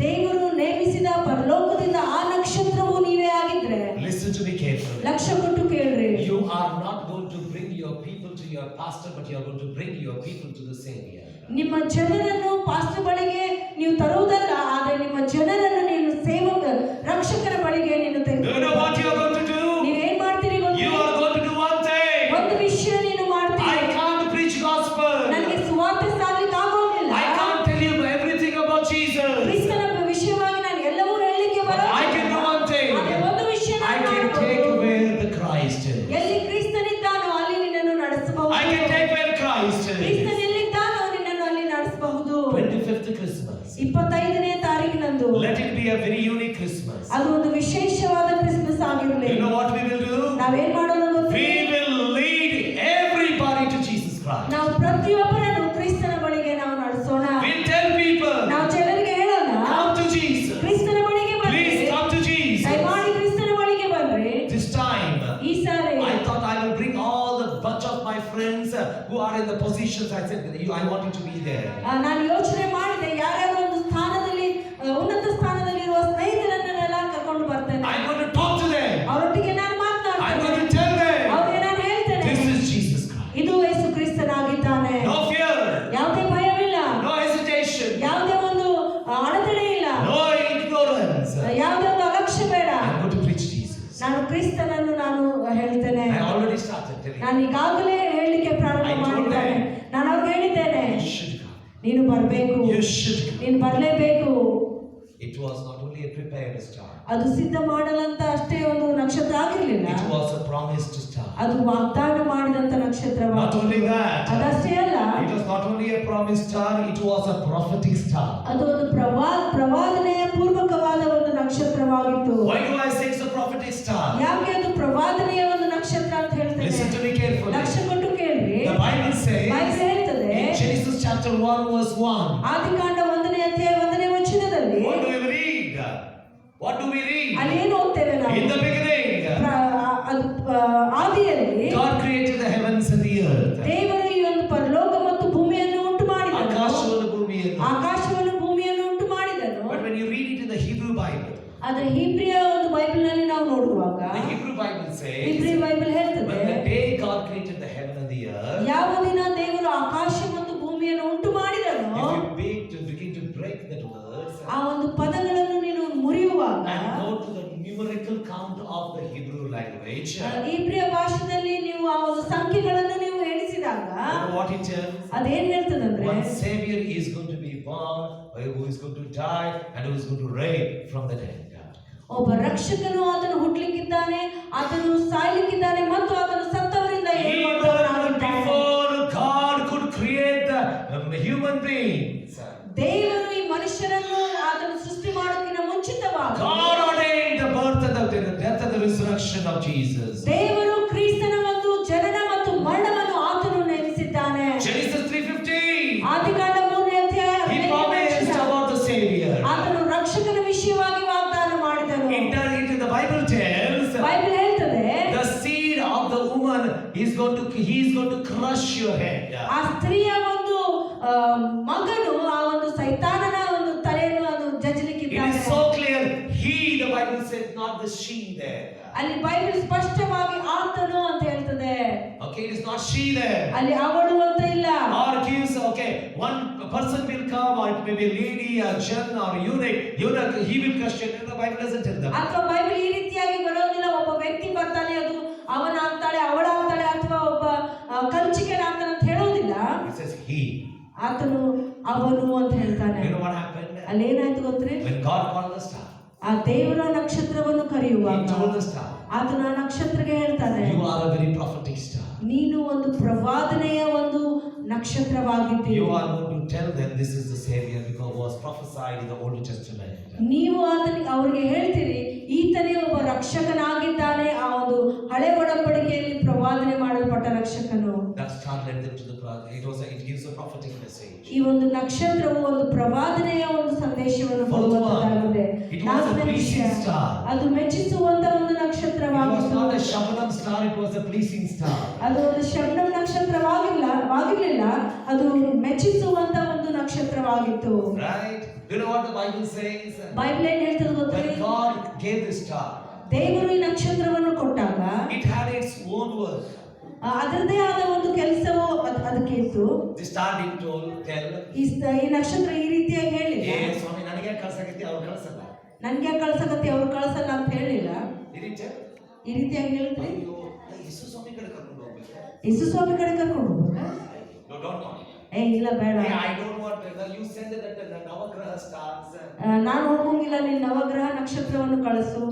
ದೇವರು ನೇಮಿಸಿದ ಪರಲೋಕದಿಂದ ಆ ನಕ್ಷತ್ರವು ನೀವೇ ಆಗಿದ್ರೆ listen to me carefully. ಲಕ್ಷ್ಯ ಕೊಟ್ಟು ಕೇಳ್ರಿ. You are not going to bring your people to your pastor, but you are going to bring your people to the Savior. ನಿಮ್ಮ ಜನರನ್ನು ಪಾಸ್ಟರ್ ಬಳಿಗೆ ನೀವು ತರುವುದಲ್ಲ, ಆದರೆ ನಿಮ್ಮ ಜನರನ್ನು ನೀನು ಸೇವಕ ರಕ್ಷಕರ ಬಳಿಗೆ ನೀನು Do you know what you are going to do? ನೀವೇನ್ ಮಾಡ್ತೀರಿ ಗೊತ್ತಾ? You are going to do one thing. ಒಂದು ವಿಷಯ ನೀನು I ಮಾಡ್ತೀರಿ. can't preach gospel. ನನಗೆ ಸುವಾರ್ತೆ ಸಾರಲಿಕ್ಕೆ ಆಗೋದಿಲ್ಲ. I can't tell you everything about Jesus. ಕ್ರಿಸ್ತನ ವಿಷಯವಾಗಿ ನಾನು ಎಲ್ಲವೂ ಹೇಳಲಿಕ್ಕೆ But I can do one thing. ಆದರೆ ಒಂದು ವಿಷಯ I can take where the Christ is. ಎಲ್ಲಿ ಕ್ರಿಸ್ತನಿದ್ದಾನೋ ಅಲ್ಲಿ ನಿನ್ನನ್ನು ನಡೆಸಬಹುದು. I can take where Christ is. ಕ್ರಿಸ್ತನ ಎಲ್ಲಿದ್ದಾನೋ ನಿನ್ನನ್ನು ಅಲ್ಲಿ ನಡೆಸಬಹುದು. 25th Christmas. 25ನೇ ತಾರೀಕಿನಂದು Let it be a very unique Christmas. ಅದು ಒಂದು ವಿಶೇಷವಾದ ಕ್ರಿಸ್ಮಸ್ ಆಗಿರಲಿ. You know what we will do? ನಾವೇನ್ ಮಾಡೋಣ ಗೊತ್ತಾ? We will lead everybody to Jesus Christ. ನಾವು ಪ್ರತಿಯೊಬ್ಬರನ್ನು ಕ್ರಿಸ್ತನ ಬಳಿಗೆ ನಾವು ನಡೆಸೋಣ. We'll tell people, ನಾವು ಜನರಿಗೆ ಹೇಳೋಣ, come to Jesus. ಕ್ರಿಸ್ತನ ಬಳಿಗೆ ಬನ್ನಿ. Please come to Jesus. ದಯಮಾಡಿ ಕ್ರಿಸ್ತನ ಬಳಿಗೆ ಬನ್ನಿ. This time, ಈ ಸಾರಿ I thought I will bring all the bunch of my friends who are in the positions. I said, I want you to be there. ನಾನು ಯೋಚನೆ ಮಾಡಿದೆ, ಯಾರ್ಯಾರು ಒಂದು ಸ್ಥಾನದಲ್ಲಿ ಉನ್ನತ ಸ್ಥಾನದಲ್ಲಿರುವ ಸ್ನೇಹಿತರನ್ನೆಲ್ಲ ಕರ್ಕೊಂಡು ಬರ್ತೇನೆ. I'm going to talk to them. ಅವರೊಟ್ಟಿಗೆ ನಾನು I'm ಮಾತನಾಡ್ತೇನೆ. going to tell them, ಅವರಿಗೆ ನಾನು ಹೇಳ್ತೇನೆ, this is Jesus Christ. ಇದು ಯೇಸು ಕ್ರಿಸ್ತನಾಗಿದ್ದಾನೆ. No fear, ಯಾವುದೇ ಭಯವಿಲ್ಲ, no hesitation, ಯಾವುದೇ ಒಂದು ಅಡೆತಡೆ ಇಲ್ಲ, no ignorance. ಯಾವುದೇ ಒಂದು ಅಲಕ್ಷ್ಯ ಬೇಡ. I'm going to preach Jesus. ನಾನು ಕ್ರಿಸ್ತನನ್ನು ನಾನು ಹೇಳ್ತೇನೆ. I already started telling you. ನಾನು ಈಗಾಗಲೇ ಹೇಳಲಿಕ್ಕೆ ಪ್ರಾರಂಭ ಮಾಡಿದ್ದೇನೆ. ನಾನು ಅವ್ರಿಗೆ ಹೇಳಿದ್ದೇನೆ, You should come. ನೀನು ಬರಬೇಕು, You should come. ನೀನು ಬರಲೇಬೇಕು. It was not only a prepared star. ಅದು ಸಿದ್ಧ ಮಾಡಲಂತ ಅಷ್ಟೇ ಒಂದು ನಕ್ಷತ್ರ ಆಗಿರ್ಲಿಲ್ಲ, It was a promised star. ಅದು ವಾಗ್ದಾನ ಮಾಡಿದಂತ ನಕ್ಷತ್ರ. Not only that, ಅದಷ್ಟೇ ಅಲ್ಲ, it was not only a promised star, it was a prophetic star. ಅದು ಒಂದು ಪ್ರವಾದನೆಯ ಪೂರ್ವಕವಾದ ಒಂದು ನಕ್ಷತ್ರವಾಗಿತ್ತು. Why do I say it's a prophetic star? ಯಾಕೆ ಅದು ಪ್ರವಾದನೆಯ ಒಂದು ನಕ್ಷತ್ರ ಅಂತ ಹೇಳ್ತೇನೆ? Listen to me carefully. ಲಕ್ಷ್ಯ ಕೊಟ್ಟು ಕೇಳ್ರಿ. The Bible says ಬೈಬಲ್ ಹೇಳ್ತದೆ, in Genesis chapter 1 verse 1. ಆದಿಕಾಂಡ 1ನೇ ಅಧ್ಯಾಯ 1ನೇ ವಚನದಲ್ಲಿ What do we read? What do we read? ಅಲ್ಲಿ ಏನು ಓದ್ತೇವೆ ನಾವು? In the beginning, ಅದು ಆದಿಯಲ್ಲಿ God created the heavens and the earth. ದೇವರು ಈ ಒಂದು ಪರಲೋಕ ಮತ್ತು ಭೂಮಿಯನ್ನು ಉಂಟು ಮಾಡಿದನು. ಆಕಾಶವನ್ನು ಭೂಮಿಯನ್ನು. ಆಕಾಶವನ್ನು ಭೂಮಿಯನ್ನು ಉಂಟು ಮಾಡಿದನು. But when you read it in the Hebrew Bible, ಆದರೆ ಹೀಬ್ರಿಯ ಒಂದು ಬೈಬಲ್ ನಲ್ಲಿ ನಾವು ನೋಡುವಾಗ the Hebrew Bible says, Hebrew Bible ಹೇಳ್ತದೆ, when the day God created the heaven and the earth, ಯಾವ ದಿನ ದೇವರು ಆಕಾಶ ಮತ್ತು ಭೂಮಿಯನ್ನು ಉಂಟು ಮಾಡಿದನು, if you begin to break that words ಆ ಒಂದು ಪದಗಳನ್ನು ನೀನು ಮುರಿಯುವಾಗ and go to the numerical count of the Hebrew language, ಹೀಬ್ರಿಯ ಭಾಷೆಯಲ್ಲಿ ನೀವು ಆ ಒಂದು ಸಂಖ್ಯೆಗಳನ್ನು ನೀವು ಎಣಿಸಿದಾಗ you know what it tells? ಅದೇನ್ ಹೇಳ್ತದಂದ್ರೆ, One Savior is going to be born, who is going to die, and who is going to reign from the dead. ಒಬ್ಬ ರಕ್ಷಕನು ಆತನು ಹುಟ್ಟಲಿಕ್ಕಿದ್ದಾನೆ, ಆತನು ಸಾಯ್ಲಿಕ್ಕಿದ್ದಾನೆ ಮತ್ತು ಆತನು ಸತ್ತವರಿಂದ Even ಏಳುವಂತವನಾಗಿದ್ದಾನೆ. before God could create the human beings, ದೇವರು ಈ ಮನುಷ್ಯರನ್ನು ಆತನು ಸೃಷ್ಟಿ ಮಾಡೋಕ್ಕಿಂತ ಮುಂಚಿತವಾಗಿ God ordained the birth and the death and the resurrection of Jesus. ದೇವರು ಕ್ರಿಸ್ತನ ಒಂದು ಜನನ ಮತ್ತು ಮರಣವನ್ನು ಆತನು ನೇಮಿಸಿದ್ದಾನೆ. Genesis 3:15. ಆದಿಕಾಂಡ 3ನೇ ಅಧ್ಯಾಯ He promised about the Savior. ಆತನು ರಕ್ಷಕನ ವಿಷಯವಾಗಿ ವಾಗ್ದಾನ ಮಾಡಿದನು. The Bible tells ಬೈಬಲ್ ಹೇಳ್ತದೆ, the seed of the woman he is going to crush your head. ಆ ಸ್ತ್ರೀಯ ಒಂದು ಮಗನು ಆ ಒಂದು ಸೈತಾನನ ಒಂದು ತಲೆಯನ್ನು ಅದು It ಜಜ್ಜಲಿಕ್ಕಿದ್ದಾನೆ. is so clear. He, the Bible says, not the she there. ಅಲ್ಲಿ ಬೈಬಲ್ ಸ್ಪಷ್ಟವಾಗಿ ಆತನು ಅಂತ ಹೇಳ್ತದೆ. Okay, it is not she there. ಅಲ್ಲಿ ಅವಳು ಅಂತ ಇಲ್ಲ. Or gives, okay, one person will come, or it may be a lady, a Jen, or eunuch, he will question it. The Bible doesn't tell them. ಅಥವಾ ಬೈಬಲ್ ಈ ರೀತಿಯಾಗಿ ಬರೋದಿಲ್ಲ. ಒಬ್ಬ ವ್ಯಕ್ತಿ ಬರ್ತಾನೆ, ಅದು ಅವನಾಗ್ತಾಳೆ, ಅವಳಾಗ್ತಾಳೆ, ಅಥವಾ ಒಬ್ಬ ಕಂಚಿಕೆನಾಗ್ತಾನೆ ಅಂತ ಹೇಳೋದಿಲ್ಲ. It says he. ಆತನು ಅವನು ಅಂತ ಹೇಳ್ತಾನೆ. You know what happened? ಅಲ್ಲಿ ಏನಾಯ್ತು ಗೊತ್ತ್ರಿ? When God called the star, ಆ ದೇವರ ನಕ್ಷತ್ರವನ್ನು ಕರೆಯುವಾಗ he told the star, ಆತನ ಆ ನಕ್ಷತ್ರಕ್ಕೆ ನೀನು ಒಂದು ಪ್ರವಾದನೆಯ ಒಂದು ನಕ್ಷತ್ರವಾಗಿದ್ದೀರಿ. You are going to tell them this is the Savior because was prophesied in the Old Testament. ನೀವು ಅವರಿಗೆ ಹೇಳ್ತೀರಿ ಈತನೇ ಒಬ್ಬ ರಕ್ಷಕನಾಗಿದ್ದಾನೆ, ಆ ಒಂದು ಹಳೆ ಒಡಂಬಡಿಕೆಯಲ್ಲಿ ಪ್ರವಾದನೆ ಮಾಡಲ್ಪಟ್ಟ ರಕ್ಷಕನು. That star led them to the prophet. It gives a prophetic message. ಈ ಒಂದು ನಕ್ಷತ್ರವು ಒಂದು ಪ್ರವಾದನೆಯ ಒಂದು ಸಂದೇಶವನ್ನು ಕೊಡುವಂತದ್ದಾಗಿದೆ. It was a pleasing star. ಅದು ಮೆಚ್ಚಿಸುವಂತ ಒಂದು It was ನಕ್ಷತ್ರವಾಗಿತ್ತು. not a Shabnam star, it was a pleasing star. ಅದು ಒಂದು ಶಬ್ದಂ ನಕ್ಷತ್ರವಾಗಿರಲಿಲ್ಲ, ಅದು ಮೆಚ್ಚಿಸುವಂತ ಒಂದು ನಕ್ಷತ್ರವಾಗಿತ್ತು. Right? Do you know what the Bible says? Bible ಏನ್ ಹೇಳ್ತದೆ ಗೊತ್ತೇ? When God gave the star, ದೇವರು ಈ ನಕ್ಷತ್ರವನ್ನು ಕೊಟ್ಟಾಗ it had its own work. ಅದರದೇ ಆದ ಒಂದು ಕೆಲಸವು ಅದಕ್ಕೆ ಇತ್ತು. The star didn't tell. ಈ ನಕ್ಷತ್ರ ಈ ರೀತಿಯಾಗಿ ಹೇಳಿಲ್ಲ, ಏ ಸ್ವಾಮಿ ನನಗೆ ಕಳ್ಸಕತ್ತಿ ಅವ್ರು ಕಳ್ಸಲ್ಲ. ನನ್ಗೆ ಕಳ್ಸಕತ್ತಿ ಅವ್ರು ಕಳ್ಸಲ್ಲ ಅಂತ ಹೇಳಿಲ್ಲ. Did it tell? ಈ ರೀತಿಯಾಗಿ ಹೇಳಿದ್ರಿ. ಅಯ್ಯೋ ಯೇಸು ಸ್ವಾಮಿ ಕಡೆ ಕರ್ಕೊಂಡು ಹೋಗ್ಬೇಕು. ಯೇಸು ಸ್ವಾಮಿ ಕಡೆ ಕರ್ಕೊಂಡು ಹೋಗ್ಬೇಕಾ? No, don't know. ಏ ಇಲ್ಲ ಬೇಡ, Hey, I don't want that. You send that the Navagraha stars. ನಾನು ಹೋಗಂಗಿಲ್ಲ, ನೀನ್ ನವಗ್ರಹ ನಕ್ಷತ್ರವನ್ನು ಕಳಿಸು.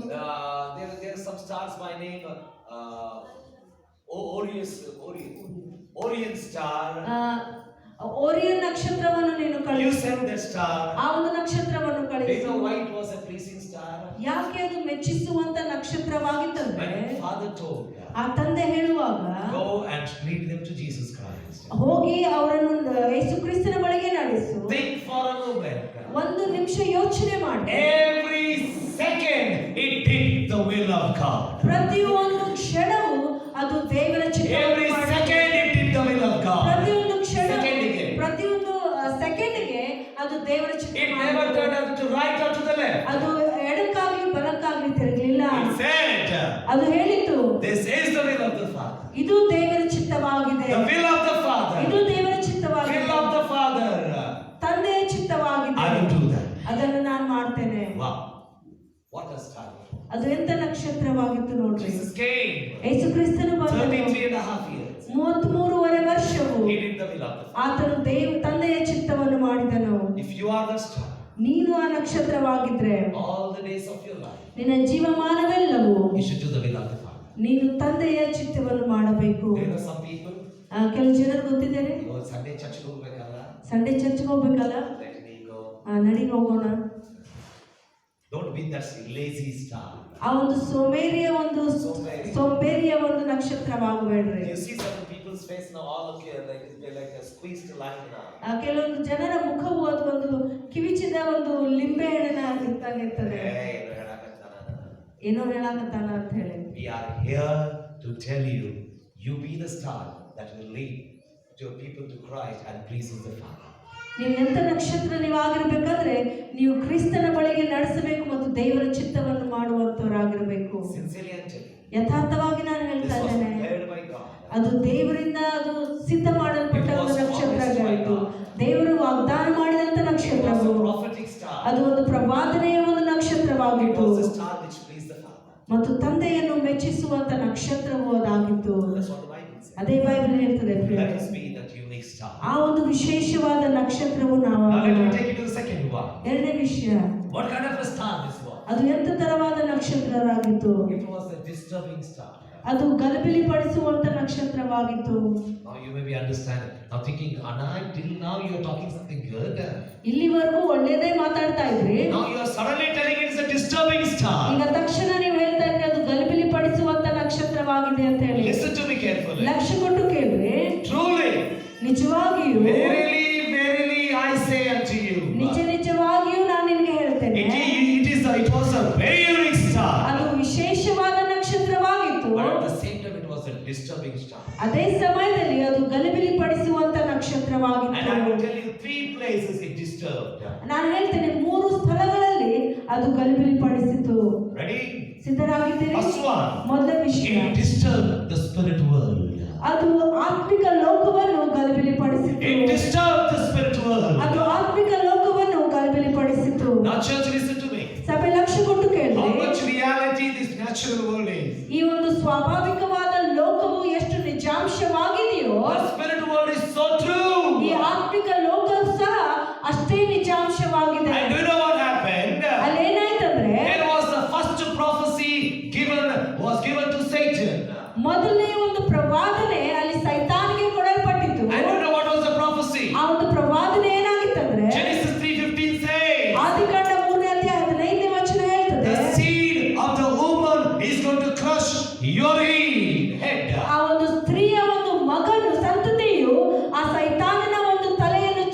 There are some stars by name Orion star. Orion ನಕ್ಷತ್ರವನ್ನು ನೀನು You ಕಳಿಸು. send that star. ಆ ಒಂದು ನಕ್ಷತ್ರವನ್ನು Do you ಕಳಿಸು. know why it was a pleasing star? ಯಾಕೆ ಅದು ಮೆಚ್ಚಿಸುವಂತ ನಕ್ಷತ್ರವಾಗಿತ್ತಂದ್ರೆ, When Father told, ಆ ತಂದೆ ಹೇಳುವಾಗ go and lead them to Jesus Christ. ಹೋಗಿ ಅವರನ್ನು ಯೇಸು ಕ್ರಿಸ್ತನ ಬಳಿಗೆ ನಡೆಸು. Think for a moment. ಒಂದು ನಿಮಿಷ ಯೋಚನೆ ಮಾಡಿ. Every second it did the will of God. ಪ್ರತಿಯೊಂದು ಕ್ಷಣವೂ ಅದು ದೇವರ Every ಚಿತ್ತವನ್ನು second it did the will of God. ಪ್ರತಿಯೊಂದು ಕ್ಷಣ, ಸೆಕೆಂಡಿಗೆ. ಪ್ರತಿಯೊಂದು ಸೆಕೆಂಡ್ಗೆ ಅದು ದೇವರ It ಚಿತ್ತ. never turned out to right or to the left. ಅದು ಎಡಕ್ಕಾಗ್ಲಿ ಬಲಕ್ಕಾಗ್ಲಿ ತಿರುಗಲಿಲ್ಲ. It said, ಅದು ಹೇಳಿತು, this is the will of the Father. ಇದು ದೇವರ ಚಿತ್ತವಾಗಿದೆ. The will of the Father. ಇದು ದೇವರ ಚಿತ್ತವಾಗಿದೆ. Will of the Father. ತಂದೆಯ ಚಿತ್ತವಾಗಿದೆ. I will do that. ಅದನ್ನು ನಾನು ಮಾಡ್ತೇನೆ. Wow. What a star. ಅದು ಎಂತ ನಕ್ಷತ್ರವಾಗಿತ್ತು ನೋಡ್ರಿ. Jesus came. ಯೇಸು ಕ್ರಿಸ್ತನು ಬಂದನು. 33.5 years. 33.5 ವರ್ಷವು He did the will of the Father. ಆತನು ತಂದೆಯ ಚಿತ್ತವನ್ನು ಮಾಡಿದನು. If you are the star, ನೀನು ಆ ನಕ್ಷತ್ರವಾಗಿದ್ರೆ all the days of your life, ನಿನ್ನ ಜೀವಮಾನವೆಲ್ಲವೂ you should do the will of the Father. ನೀನು ತಂದೆಯ ಚಿತ್ತವನ್ನು ಮಾಡಬೇಕು. Do you know some people? ಕೆಲವು ಜನರು ಗೊತ್ತಿದ್ದಾರೆ, Sunday church ಹೋಗ್ಬೇಕಲ್ಲ, ಸಂಡೇ ಚರ್ಚ್ಗೆ ಹೋಗ್ಬೇಕಲ್ಲ, let me go. ನಡಿ ಹೋಗೋಣ. Don't be that lazy star. ಆ ಒಂದು ಸೋಂಬೇರಿಯ ಒಂದು ನಕ್ಷತ್ರವಾಗಬೇಡ್ರಿ. You see certain people's face now, all of you like a squeezed line now. ಕೆಲವೊಂದು ಜನರ ಮುಖವು ಅದು ಒಂದು ಕಿವಿಚಿದ ಒಂದು ಲಿಂಬೆ ಹಣ್ಣಿನ ಇರ್ತದೆ. ಏನೋ ಹೇಳಕತ್ತಾನ ಅಂತ ಹೇಳಿ. We are here to tell you, you be the star that will lead your people to Christ and pleases the Father. ನೀವು ಎಂತ ನಕ್ಷತ್ರ ನೀವಾಗಿರ್ಬೇಕಾದ್ರೆ ನೀವು ಕ್ರಿಸ್ತನ ಬಳಿಗೆ ನಡೆಸಬೇಕು ಮತ್ತು ದೇವರ ಚಿತ್ತವನ್ನು ಮಾಡುವಂತವರಾಗಿರಬೇಕು. Sincerely and genuinely. ಯಥಾರ್ಥವಾಗಿ ನಾನು ಹೇಳ್ತಾ ಇದ್ದೇನೆ, ಅದು ದೇವರಿಂದ ಅದು ಸಿದ್ಧ ಮಾಡಲ್ಪಟ್ಟ ಒಂದು ನಕ್ಷತ್ರ ಆಗಿತ್ತು. ದೇವರು ವಾಗ್ದಾನ ಮಾಡಿದಂತ ನಕ್ಷತ್ರವು ಅದು ಒಂದು ಪ್ರವಾದನೆಯ ಒಂದು ನಕ್ಷತ್ರವಾಗಿತ್ತು ಮತ್ತು ತಂದೆಯನ್ನು ಮೆಚ್ಚಿಸುವಂತ ನಕ್ಷತ್ರವು ಅದಾಗಿತ್ತು. ಅದೇ ಬೈಬಲ್ ಹೇಳ್ತದೆ, ಆ ಒಂದು ವಿಶೇಷವಾದ ನಕ್ಷತ್ರವು ನಾವು. ಎರಡನೇ ವಿಷಯ, ಅದು ಎಂತ ತರವಾದ ನಕ್ಷತ್ರವಾಗಿತ್ತು? ಅದು ಗಲಿಬಿಲಿ ಪಡಿಸುವಂತ ನಕ್ಷತ್ರವಾಗಿತ್ತು. ಇಲ್ಲಿವರೆಗೂ ಒಳ್ಳೆಯದೇ ಮಾತಾಡ್ತಾ ಇದ್ರಿ, ಈಗ ತಕ್ಷಣ ನೀವು ಹೇಳ್ತಾ ಇದ್ರಿ ಅದು ಗಲಿಬಿಲಿ ಪಡಿಸುವಂತ ನಕ್ಷತ್ರವಾಗಿದೆ ಅಂತ ಹೇಳಿ. ಲಕ್ಷ್ಯ ಕೊಟ್ಟು ಕೇಳ್ರಿ. ನಿಜವಾಗಿಯೂ ನಿಜವಾಗಿಯೂ ನಾನು ನಿಮಗೆ ಹೇಳ್ತೇನೆ, ಅದು ವಿಶೇಷವಾದ ನಕ್ಷತ್ರವಾಗಿತ್ತು. ಅದೇ ಸಮಯದಲ್ಲಿ ಅದು ಗಲಿಬಿಲಿ ಪಡಿಸುವಂತ ನಕ್ಷತ್ರವಾಗಿತ್ತು. ನಾನು ಹೇಳ್ತೇನೆ 3 ಸ್ಥಳಗಳಲ್ಲಿ ಅದು ಗಲಿಬಿಲಿ ಪಡಿಸಿತು. ಸಿದ್ಧರಾಗಿದ್ದೀರಿ? ಮೊದಲ ವಿಷಯ, ಅದು ಆತ್ಮಿಕ ಲೋಕವನ್ನು ಗಲಿಬಿಲಿ ಪಡಿಸಿತು. ಅದು ಆತ್ಮಿಕ ಲೋಕವನ್ನು ಗಲಿಬಿಲಿ ಪಡಿಸಿತು. ಸಭೆ ಲಕ್ಷ್ಯ ಕೊಟ್ಟು ಕೇಳಿ, ಈ ಒಂದು ಸ್ವಾಭಾವಿಕವಾದ ಲೋಕವು ಎಷ್ಟು ನಿಜಾಂಶವಾಗಿದೆಯೋ ಈ ಆತ್ಮಿಕ ಲೋಕ ಸಹ ಅಷ್ಟೇ ನಿಜಾಂಶವಾಗಿದೆ. ಅಲ್ಲೇನಾಯ್ತಂದ್ರೆ ಮೊದಲನೇ ಒಂದು ಪ್ರವಾದನೆ seed, head. ಆ ಒಂದು ಸ್ತ್ರೀಯ ಒಂದು ಮಗನು ಸಂತತಿಯು ಆ ಸೈತಾನನ ಒಂದು ತಲೆಯನ್ನು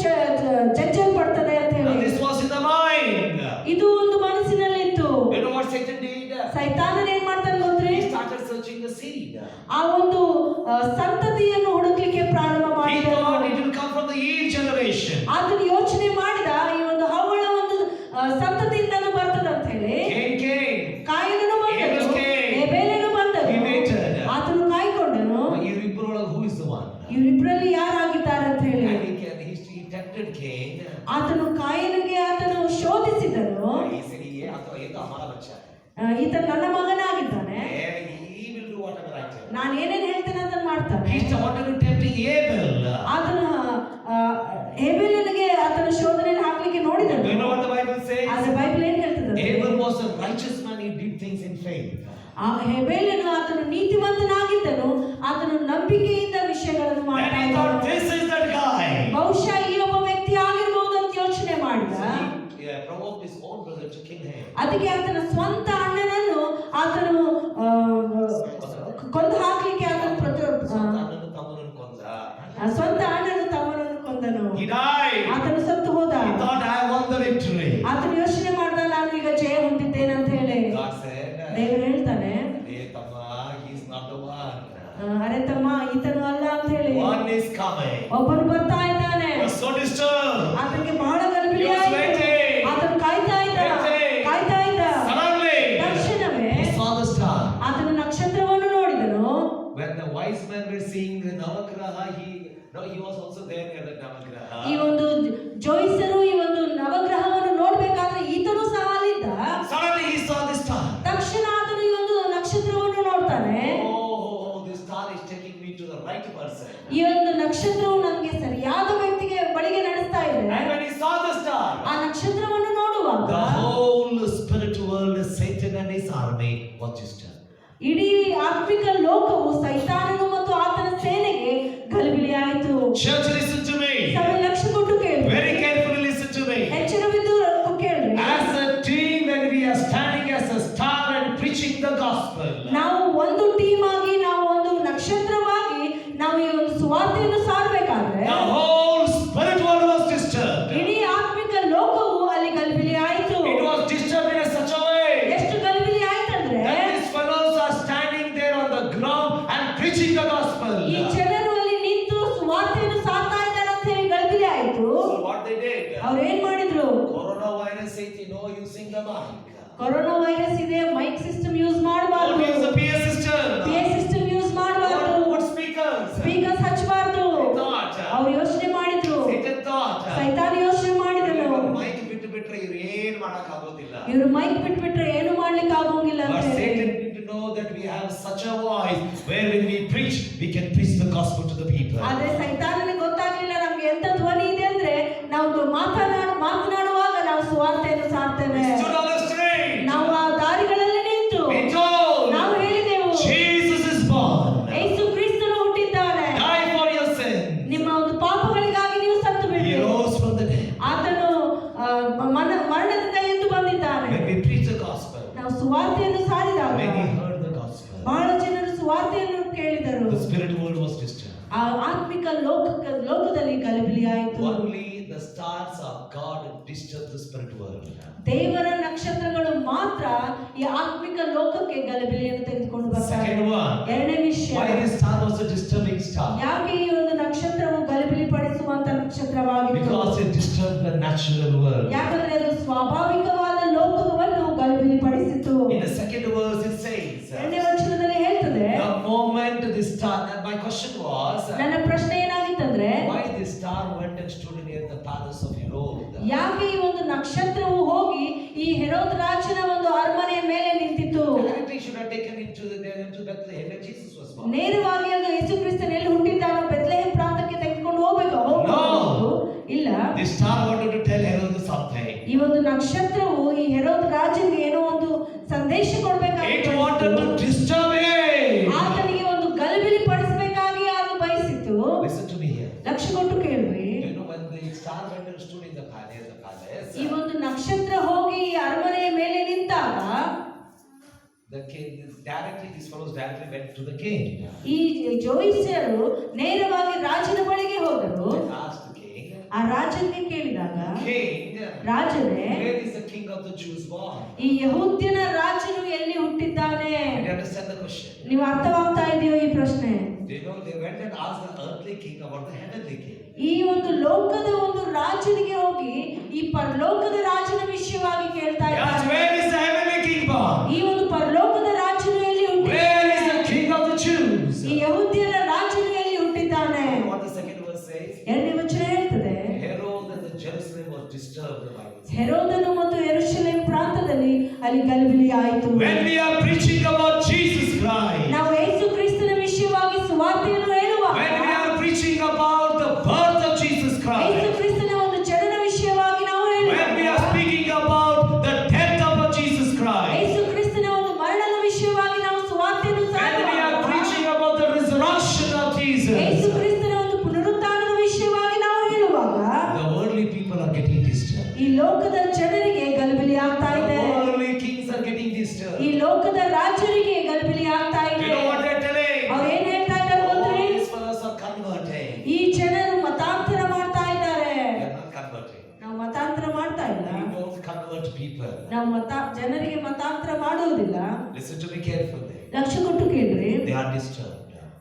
ಜಜ್ಜಲ್ಪಡ್ತದೆ ಅಂತ And ಹೇಳಿ this was in the mind. ಇದು ಒಂದು ಮನಸ್ಸಿನಲ್ಲಿತ್ತು. You know what Satan did? ಸೈತಾನನ ಏನ್ ಮಾಡ್ತಾನೆ ಗೊತ್ತ್ರಿ? He started searching the seed. ಆ ಒಂದು ಸಂತತಿಯನ್ನು ಹುಡುಕ್ಲಿಕ್ಕೆ ಪ್ರಾರಂಭ He ಮಾಡಿದ. thought it will come from the Eve generation. ಅದನ್ನು ಯೋಚನೆ ಮಾಡಿದ ಈ ಒಂದು ಹವ್ವಳ ಒಂದು ಸಂತತಿಯಿಂದಲೂ ಬರ್ತದೆ ಅಂತ ಹೇಳಿ. Cain came. ಕಾಯಿನನು ಬಂದನು, Abel came. ಹೇಬೆಲನು ಬಂದನು. He waited. ಆತನು ಕಾಯ್ಕೊಂಡನು. ಇವರಿಬ್ಬರೊಳಗೆ who is the one? ಇವರಿಬ್ಬರಲ್ಲಿ ಯಾರಾಗಿದ್ದಾರೆ ಅಂತ ಹೇಳಿ. And he tempted Cain. ಆತನು ಕಾಯಿನಿಗೆ ಆತನು ಶೋಧಿಸಿದನು. He said, "ये तो हमारा बच्चा है. ಈತ ನನ್ನ ಮಗನಾಗಿದ್ದಾನೆ, He will do whatever I tell." ನಾನು ಏನೇನು ಹೇಳ್ತೇನೆ ಅದನ್ನು ಮಾಡ್ತಾನೆ. He wanted to tempt Abel. ಆತನು ಹೇಬೆಲನಿಗೆ ಆತನ ಶೋಧನೆಯನ್ನು ಹಾಕ್ಲಿಕ್ಕೆ ನೋಡಿದನು. You know what the Bible says? ಆದ್ರೆ ಬೈಬಲ್ ಏನ್ ಹೇಳ್ತದೆ? Abel was a righteous man. He did things in faith. ಆ ಹೇಬೆಲನು ಆತನು ನೀತಿವಂತನಾಗಿದ್ದನು, ಆತನು ನಂಬಿಕೆಯಿಂದ ವಿಷಯಗಳನ್ನು And ಮಾಡ್ತಾ he thought, ಇದ್ದನು. this is that guy. ಬಹುಶಃ ಈ ಒಬ್ಬ ವ್ಯಕ್ತಿ ಆಗಿರಬಹುದು ಅಂತ ಯೋಚನೆ ಮಾಡಿದ. He provoked his own brother to kill him. ಅದಕ್ಕೆ ಆತನ ಸ್ವಂತ ಅಣ್ಣನನ್ನು ಆತನು ಕೊಂದು ಹಾಕ್ಲಿಕ್ಕೆ ಆತನು ತನ್ನನ್ನು ತಮ್ಮನನ್ನು ಕೊಂದ. ಸ್ವಂತ ಅಣ್ಣನು ತಮ್ಮನನ್ನು ಕೊಂದನು. He died. ಆತನು ಸತ್ತು ಹೋದ. He thought, I won the victory. ಆತನು ಯೋಚನೆ ಮಾಡ್ದ, ನಾನು ಈಗ ಜಯ ಹೊಂದಿದ್ದೇನೆ ಅಂತ ಹೇಳಿ. God said, ದೇವರು ಹೇಳ್ತಾನೆ, "Hey, Tama, he is not the one. ಅರೆ ತಮ್ಮ, ಈತನು ಅಲ್ಲ ಅಂತ ಹೇಳಿ. One is coming." ಒಬ್ಬನು ಬರ್ತಾ ಇದ್ದಾನೆ. He was so disturbed. ಆತನಿಗೆ ಬಹಳ ಗಲಿಬಿಲಿ He was ಆಯಿತು. waiting. ಆತನು ಕಾಯ್ತಾ ಇದ್ದ. Suddenly, ತಕ್ಷಣವೇ he saw the star. ಆತನು ನಕ್ಷತ್ರವನ್ನು ನೋಡಿದನು. When the wise men were seeing the Navagraha, he was also there near the ಈ Navagraha. ಒಂದು ಜೋಯಿಸರು ಈ ಒಂದು ನವಗ್ರಹವನ್ನು ನೋಡ್ಬೇಕಾದ್ರೆ ಈತನು ಸಹ ಅಲ್ಲಿದ್ದ. Suddenly he saw the star. ತಕ್ಷಣ ಆತನು ಈ ಒಂದು ನಕ್ಷತ್ರವನ್ನು ನೋಡ್ತಾನೆ. Oh, this star is taking me to the right person. ಈ ಒಂದು ನಕ್ಷತ್ರವು ನನಗೆ ಸರಿಯಾದ ವ್ಯಕ್ತಿಗೆ ಬಳಿಗೆ ನಡೆಸ್ತಾ ಇದೆ. And when he saw the star, ಆ ನಕ್ಷತ್ರವನ್ನು ನೋಡುವಾಗ the whole spirit world, Satan and his army was disturbed. ಇಡೀ ಆತ್ಮಿಕ ಲೋಕವು ಸೈತಾನನು ಮತ್ತು ಆತನ ಸೇನೆಗೆ ಗಲಿಬಿಲಿ ಆಯಿತು. Church, listen to me. ಸಭೆ ಲಕ್ಷ್ಯ ಕೊಟ್ಟು ಕೇಳಿ. Very carefully listen to me. ಎಚ್ಚರವಿದ್ದು ಕೇಳಿ. As a team, when we are standing as a star and preaching the gospel, ನಾವು ಒಂದು ಟೀಮ್ ಆಗಿ, ನಾವು ಒಂದು ನಕ್ಷತ್ರವಾಗಿ ನಾವು ಈ ಒಂದು ಸುವಾರ್ತೆಯನ್ನು ಸಾರಬೇಕಾದ್ರೆ the whole spirit world was disturbed. ಇಡೀ ಆತ್ಮಿಕ ಲೋಕವು ಅಲ್ಲಿ ಗಲಿಬಿಲಿ ಆಯಿತು. It was disturbed in such a way ಎಷ್ಟು ಗಲಿಬಿಲಿ ಆಯ್ತಂದ್ರೆ that these fellows are standing there on the ground and preaching the gospel. ಈ ಜನರು ಅಲ್ಲಿ ನಿಂತು ಸುವಾರ್ತೆಯನ್ನು ಸಾರ್ತಾ ಇದ್ದಾರೆ ಅಂತ ಹೇಳಿ ಗಲಿಬಿಲಿ ಆಯಿತು. So what they did? ಅವ್ರು ಏನ್ ಮಾಡಿದ್ರು? Coronavirus said, using the mic. Corona virus ಇದೆ, ಮೈಕ್ ಸಿಸ್ಟಮ್ ಯೂಸ್ Don't ಮಾಡಬಾರ್ದು. use the PA system. PA system use ಮಾಡಬಾರ್ದು. Don't put speakers. ಸ್ಪೀಕರ್ಸ್ ಹಚ್ಚಬಾರ್ದು. Thought. ಅವ್ರು ಯೋಚನೆ ಮಾಡಿದ್ರು. Satan thought. ಸೈತಾನ ಯೋಚನೆ ಮಾಡಿದನು. ಮೈಕ್ ಬಿಟ್ಟರೆ ಇವ್ರು ಏನು ಮಾಡಕ್ ಆಗೋದಿಲ್ಲ. ಇವರು ಮೈಕ್ ಬಿಟ್ಬಿಟ್ರೆ ಏನು ಮಾಡ್ಲಿಕ್ಕೆ ಆಗೋಂಗಿಲ್ಲ But ಅಂತ ಹೇಳಿ. Satan need to know that we have such a voice where when we preach, we can preach the gospel to the people. ಆದ್ರೆ ಸೈತಾನನಿಗೆ ಗೊತ್ತಾಗ್ಲಿಲ್ಲ ನಮ್ಗೆ ಎಂತ ಧ್ವನಿ ಇದೆ ಅಂದ್ರೆ ನಾವು ಮಾತನಾಡುವಾಗ ನಾವು ಸುವಾರ್ತೆಯನ್ನು ಸಾರ್ತೇವೆ. We stood on the street. ನಾವು ಆ ದಾರಿಗಳಲ್ಲಿ ನಿಂತು We told, ನಾವು ಹೇಳಿದೆವು, Jesus is born. ಯೇಸು ಕ್ರಿಸ್ತನು ಹುಟ್ಟಿದ್ದಾನೆ, Die for your sin. ನಿಮ್ಮ ಒಂದು ಪಾಪಗಳಿಗಾಗಿ ನೀವು ಸತ್ತು He ಬಿಡಿ. rose from the dead. ಆತನು ಮರಣದಿಂದ ಎದ್ದು ಬಂದಿದ್ದಾನೆ. When we preach the gospel, ನಾವು ಸುವಾರ್ತೆಯನ್ನು ಸಾರಿದಾಗ many heard the gospel. ಬಹಳ ಜನರು ಸುವಾರ್ತೆಯನ್ನು ಕೇಳಿದರು. The spirit world was disturbed. ಆ ಆತ್ಮಿಕ ಲೋಕದಲ್ಲಿ ಗಲಿಬಿಲಿ ಆಯಿತು. Only the stars of God disturb the spirit world. ದೇವರ ನಕ್ಷತ್ರಗಳು ಮಾತ್ರ ಈ ಆತ್ಮಿಕ ಲೋಕಕ್ಕೆ ಗಲಿಬಿಲಿಯನ್ನು ತೆಗೆದುಕೊಂಡು ಬರ್ತಾರೆ. Second one, ಎರಡನೇ ವಿಷಯ, why this star was a disturbing star? ಯಾಕೆ ಈ ಒಂದು ನಕ್ಷತ್ರವು ಗಲಿಬಿಲಿ ಪಡಿಸುವಂತ ನಕ್ಷತ್ರವಾಗಿತ್ತು? Because it disturbed the natural world. ಯಾಕಂದ್ರೆ ಅದು ಸ್ವಾಭಾವಿಕವಾದ ಲೋಕವನ್ನು ಗಲಿಬಿಲಿ ಪಡಿಸಿತು. In the second verse it says, ಎರಡನೇ ವಚನದಲ್ಲಿ ಹೇಳ್ತದೆ, the moment this star, and my question was, ನನ್ನ ಪ್ರಶ್ನೆ ಏನಾಗಿತ್ತಂದ್ರೆ, why this star went and stood near the palace of Herod? ಯಾಕೆ ಈ ಒಂದು ನಕ್ಷತ್ರವು ಹೋಗಿ ಈ ಹೆರೋದ್ ರಾಜನ ಒಂದು ಅರಮನೆಯ ಮೇಲೆ ನಿಂತಿತು? Directly should have taken it to Bethlehem where Jesus was born. ನೇರವಾಗಿ ಅದು ಯೇಸು ಕ್ರಿಸ್ತನು ಎಲ್ಲಿ ಹುಟ್ಟಿದ್ದಾನೋ ಬೆತ್ಲೆಹೇಮ್ ಪ್ರಾಂತಕ್ಕೆ ತೆಗೆದುಕೊಂಡು ಹೋಗಬೇಕು. ಇಲ್ಲ, This star wanted to tell Herod something. ಈ ಒಂದು ನಕ್ಷತ್ರವು ಈ ಹೆರೋದ್ ರಾಜನಿಗೆ ಏನೋ ಒಂದು ಸಂದೇಶ It ಕೊಡಬೇಕಾಗಿತ್ತು. wanted to disturb him. ಆತನಿಗೆ ಒಂದು ಗಲಿಬಿಲಿ ಪಡಿಸಬೇಕಾಗಿ ಅದು ಬಯಸಿತು. Listen to me here. ಲಕ್ಷ್ಯ ಕೊಟ್ಟು ಕೇಳ್ರಿ. When the star went and stood in the palace, ಈ ಒಂದು ನಕ್ಷತ್ರ ಹೋಗಿ ಈ ಅರಮನೆಯ ಮೇಲೆ ನಿಂತಾಗ the king, directly these fellows directly went to the king. ಈ ಜೋಯಿಸ್ಯರು ನೇರವಾಗಿ ರಾಜನ ಬಳಿಗೆ ಹೋದರು. They asked the king, ಆ ರಾಜನಿಗೆ ಕೇಳಿದಾಗ, king, ರಾಜನೇ, where is the king of the Jews born? ಈ ಯಹೂದ್ಯನ ರಾಜನು ಎಲ್ಲಿ ಹುಟ್ಟಿದ್ದಾನೆ? Do you understand the question? ನೀವು ಅರ್ಥವಾಗ್ತಾ ಇದೆಯೋ ಈ ಪ್ರಶ್ನೆ? They know they went and asked the earthly king about the heavenly king. ಈ ಒಂದು ಲೋಕದ ಒಂದು ರಾಜನಿಗೆ ಹೋಗಿ ಈ ಪರಲೋಕದ ರಾಜನ ವಿಷಯವಾಗಿ ಕೇಳ್ತಾ Yes, ಇದ್ದಾರೆ. where is the heavenly king born? ಈ ಒಂದು ಪರಲೋಕದ ರಾಜನು ಎಲ್ಲಿ Where ಹುಟ್ಟಿದ್ದಾನೆ? is the king of the Jews? ಈ ಯಹೂದ್ಯರ ರಾಜನು ಎಲ್ಲಿ ಹುಟ್ಟಿದ್ದಾನೆ? You know what the second verse says? ಎರಡನೇ ವಚನ ಹೇಳ್ತದೆ, Herod and the Jerusalem was disturbed. The Bible says. ಹೆರೋದನು ಮತ್ತು ಯೆರೂಸಲೇಮ್ ಪ್ರಾಂತದಲ್ಲಿ ಅಲ್ಲಿ ಗಲಿಬಿಲಿ ಆಯಿತು. When we are preaching about Jesus Christ, ನಾವು ಯೇಸು ಕ್ರಿಸ್ತನ ವಿಷಯವಾಗಿ ಸುವಾರ್ತೆಯನ್ನು ಹೇಳುವಾಗ, when we are preaching about the birth of Jesus Yesu Christ, ಕ್ರಿಸ್ತನ ಒಂದು ಜನನ ವಿಷಯವಾಗಿ ನಾವು when we are ಹೇಳುವಾಗ, speaking about the death of Jesus Christ, ಯೇಸು ಕ್ರಿಸ್ತನ ಒಂದು ಮರಣದ ವಿಷಯವಾಗಿ ನಾವು ಸುವಾರ್ತೆಯನ್ನು when we are ಸಾರುವಾಗ, preaching about the resurrection of Yesu Jesus, ಕ್ರಿಸ್ತನ ಒಂದು ಪುನರುತ್ಥಾನದ ವಿಷಯವಾಗಿ ನಾವು ಹೇಳುವಾಗ, the worldly people are getting disturbed. ಈ ಲೋಕದ ಜನರಿಗೆ ಗಲಿಬಿಲಿ ಆಗ್ತಾ The ಇದೆ. worldly kings are getting disturbed. ಈ ಲೋಕದ ರಾಜರಿಗೆ ಗಲಿಬಿಲಿ ಆಗ್ತಾ You ಇದೆ. know what they're telling? ಅವ್ರು ಏನ್ ಹೇಳ್ತಾ ಇದ್ದಾರೆ All ಗೊತ್ತೇ? these fellows are converting. ಈ ಜನರು ಮತಾಂತರ ಮಾಡ್ತಾ ಇದ್ದಾರೆ. They are not converting. ನಾವು ಮತಾಂತರ ಮಾಡ್ತಾ ಇಲ್ಲ. We don't convert people. ನಾವು ಜನರಿಗೆ ಮತಾಂತರ ಮಾಡುವುದಿಲ್ಲ. Listen to me carefully. ಲಕ್ಷ್ಯ ಕೊಟ್ಟು ಕೇಳ್ರಿ. They are disturbed.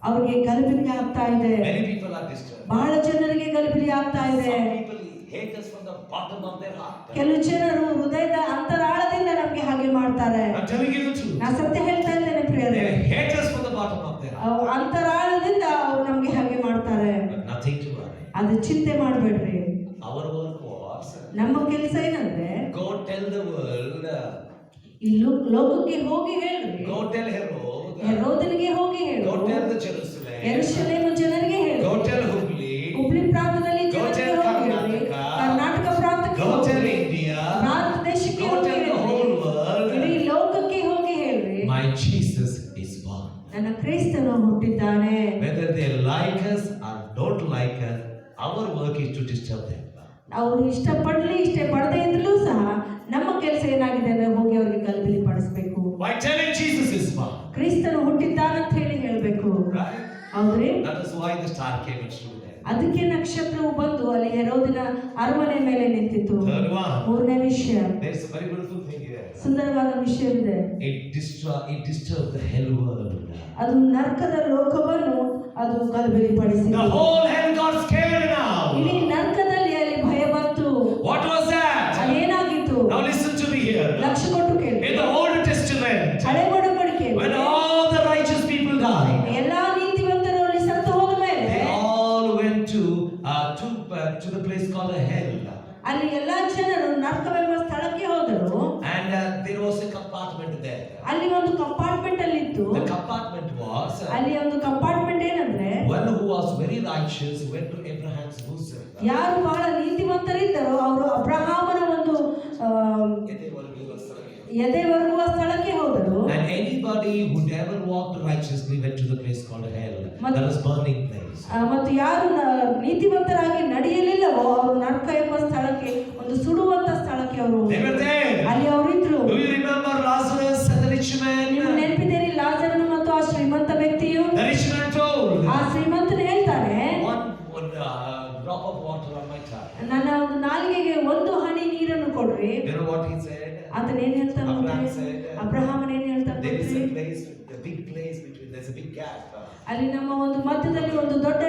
ಅವ್ರಿಗೆ ಗಲಿಬಿಲಿ ಆಗ್ತಾ ಇದೆ. Many people are disturbed. ಬಹಳ ಜನರಿಗೆ ಗಲಿಬಿಲಿ ಆಗ್ತಾ ಇದೆ. Some people hate us from the bottom of their heart. ಕೆಲವು ಜನರು ಹೃದಯದ ಅಂತರಾಳದಿಂದ ನಮ್ಗೆ ಹಾಗೆ ಮಾಡ್ತಾರೆ. I'm telling you the truth. ನಾ ಸತ್ಯ ಹೇಳ್ತಾ ಇದ್ದೇನೆ ಪ್ರಿಯರೇ. They hate us from the bottom of their heart. ಅವ್ರು ಅಂತರಾಳದಿಂದ ಅವ್ರು ನಮ್ಗೆ ಹಾಗೆ ಮಾಡ್ತಾರೆ. But nothing to worry. ಅದು ಚಿಂತೆ ಮಾಡಬೇಡ್ರಿ. Our work was ನಮ್ಮ ಕೆಲಸ ಏನಂದ್ರೆ, go tell the world, ಈ ಲೋಕಕ್ಕೆ ಹೋಗಿ ಹೇಳ್ರಿ. go tell Herod, ಹೆರೋದನಿಗೆ ಹೋಗಿ ಹೇಳು. go tell the Jerusalem, ಯೆರೂಸಲೇಮ್ ಜನರಿಗೆ ಹೇಳು. go tell Hubli, Hubli ಪ್ರಾಂತದಲ್ಲಿ go ಜನರಿಗೆ tell ಹೋಗಿ ಹೇಳ್ರಿ. ಕರ್ನಾಟಕ ಪ್ರಾಂತಕ್ಕೆ go ಹೋಗಿ tell ಹೇಳ್ರಿ. India, ಭಾರತ ದೇಶಕ್ಕೆ go ಹೋಗಿ tell the ಹೇಳ್ರಿ. whole world, ಇಡೀ ಲೋಕಕ್ಕೆ ಹೋಗಿ ಹೇಳ್ರಿ, my Jesus is born. ನನ್ನ ಕ್ರಿಸ್ತನು ಹುಟ್ಟಿದ್ದಾನೆ. Whether they like us or don't like us, our work is to disturb them. ಅವರು ಇಷ್ಟಪಡಲಿ ಇಷ್ಟಪಡದೆ ಇದ್ರೂ ಸಹ ನಮ್ಮ ಕೆಲಸ ಏನಾಗಿದೆ ಅಂದ್ರೆ ಹೋಗಿ ಅವರಿಗೆ ಗಲಿಬಿಲಿ ಪಡಿಸಬೇಕು. By telling Jesus is born. ಕ್ರಿಸ್ತನು ಹುಟ್ಟಿದ್ದಾನಂತ ಹೇಳಿ ಹೇಳ್ಬೇಕು. Right? ಹೌದ್ರಿ? That is why the star came and stood there. ಅದಕ್ಕೆ ನಕ್ಷತ್ರವು ಬಂದು ಅಲ್ಲಿ ಹೆರೋದಿನ ಅರಮನೆ ಮೇಲೆ ನಿಂತಿತು. Third one. ಮೂರನೇ ವಿಷಯ, There's a very beautiful thing here. ಸುಂದರವಾದ ವಿಷಯವಿದೆ. It disturbed the hell world. ಅದು ನರಕದ ಲೋಕವನ್ನು ಅದು ಗಲಿಬಿಲಿ The ಪಡಿಸಿತು. whole hell got scared ಇಡೀ now. ನರಕದಲ್ಲಿ ಅಲ್ಲಿ ಭಯ ಬಂತು. What was that? ಅದೇನಾಗಿತ್ತು? Now listen to me here. ಲಕ್ಷ್ಯ ಕೊಟ್ಟು ಕೇಳಿ. In the Old Testament, ಹಳೆ ಒಡಂಬಡಿಕೆಯಲ್ಲಿ when all the righteous people died, ಎಲ್ಲಾ ನೀತಿವಂತರು ಅಲ್ಲಿ ಸತ್ತು ಹೋದ ಮೇಲೆ they all went to the place called hell. ಅಲ್ಲಿ ಎಲ್ಲಾ ಜನರು ನರಕವೆಂಬ ಸ್ಥಳಕ್ಕೆ ಹೋದರು. And there was a compartment there. ಅಲ್ಲಿ ಒಂದು ಕಂಪಾರ್ಟ್ಮೆಂಟ್ ಅಲ್ಲಿ ಇತ್ತು. The compartment was ಅಲ್ಲಿ ಒಂದು ಕಂಪಾರ್ಟ್ಮೆಂಟ್ ಏನಂದ್ರೆ, one who was very righteous went to Abraham's bosom. ಯಾರು ಬಹಳ ನೀತಿವಂತರಿದ್ದರೋ ಅವರು ಅಬ್ರಹಾಮನ ಒಂದು ಎದೆವರೆಗುವ ಸ್ಥಳಕ್ಕೆ ಹೋದರು. And anybody who never walked righteously went to the place called hell. That was burning place. ಮತ್ತು ಯಾರು ನೀತಿವಂತರಾಗಿ ನಡೆಯಲಿಲ್ಲವೋ ಅವರು ನರಕ ಎಂಬ ಸ್ಥಳಕ್ಕೆ, ಒಂದು ಸುಡುವಂತ ಸ್ಥಳಕ್ಕೆ ಅವರು They were there. ಅಲ್ಲಿ ಅವರಿದ್ರು. Do you remember Lazarus and the rich man? ನೀವು ನೆನಪಿದ್ದೀರಿ ಲಾಜರನು ಮತ್ತು ಆ ಶ್ರೀಮಂತ ವ್ಯಕ್ತಿಯು? The rich man told, ಆ ಶ್ರೀಮಂತನು ಹೇಳ್ತಾನೆ, one drop of water on my tongue. ನನ್ನ ಒಂದು ನಾಲಿಗೆಗೆ ಒಂದು ಹನಿ ನೀರನ್ನು ಕೊಡ್ರಿ. You know what he said? ಆತನ ಏನ್ ಹೇಳ್ತಾನೆ? Abraham said, ಅಬ್ರಹಾಮನ ಏನ್ ಹೇಳ್ತಾನೆ? there is a place, a big place between, there's a big gap. ಅಲ್ಲಿ ನಮ್ಮ ಒಂದು ಮಧ್ಯದಲ್ಲಿ ಒಂದು ದೊಡ್ಡ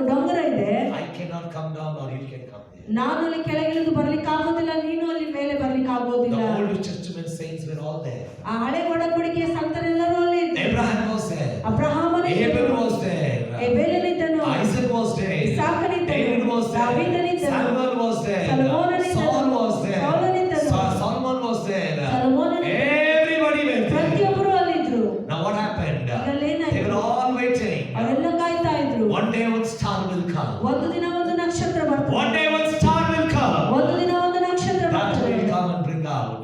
ಡೊಂಗರ ಇದೆ. I cannot come down or you can come there. ನಾನು ಅಲ್ಲಿ ಕೆಳಗಿಳಿದು ಬರ್ಲಿಕ್ಕೆ ಆಗೋದಿಲ್ಲ, ನೀನು ಅಲ್ಲಿ ಮೇಲೆ ಬರ್ಲಿಕ್ಕೆ ಆಗೋದಿಲ್ಲ. The Old Testament saints were all there. ಆ ಹಳೆ ಒಡಂಬಡಿಕೆಯ ಸಂತರೆಲ್ಲರೂ ಅಲ್ಲಿ ಇದ್ದರು. Abraham was there. ಅಬ್ರಹಾಮನಿದ್ದನು. Abel was there. ಎಬೇಲನಿದ್ದನು. Isaac was there. ಇಸಾಕನಿದ್ದನು. David was there. ದಾವೀದನಿದ್ದನು. Samuel was there. ಸೊಲೊಮೋನನಿದ್ದನು. Saul was there. ಸೌಲನಿದ್ದನು. Solomon was there. ಸೊಲೊಮೋನನಿದ್ದನು. Everybody went there. ಪ್ರತಿಯೊಬ್ಬರು ಅಲ್ಲಿದ್ರು. Now what happened? ಈಗಲ್ಲಿ ಏನಾಯ್ತು? They were all waiting. ಅವರೆಲ್ಲ ಕಾಯ್ತಾ ಇದ್ರು. One day one star will come. ಒಂದು ದಿನ ಒಂದು ನಕ್ಷತ್ರ ಬರ್ತದೆ. One day one star will come. ಒಂದು ದಿನ ಒಂದು ನಕ್ಷತ್ರ That ಬರ್ತದೆ. will come and bring out.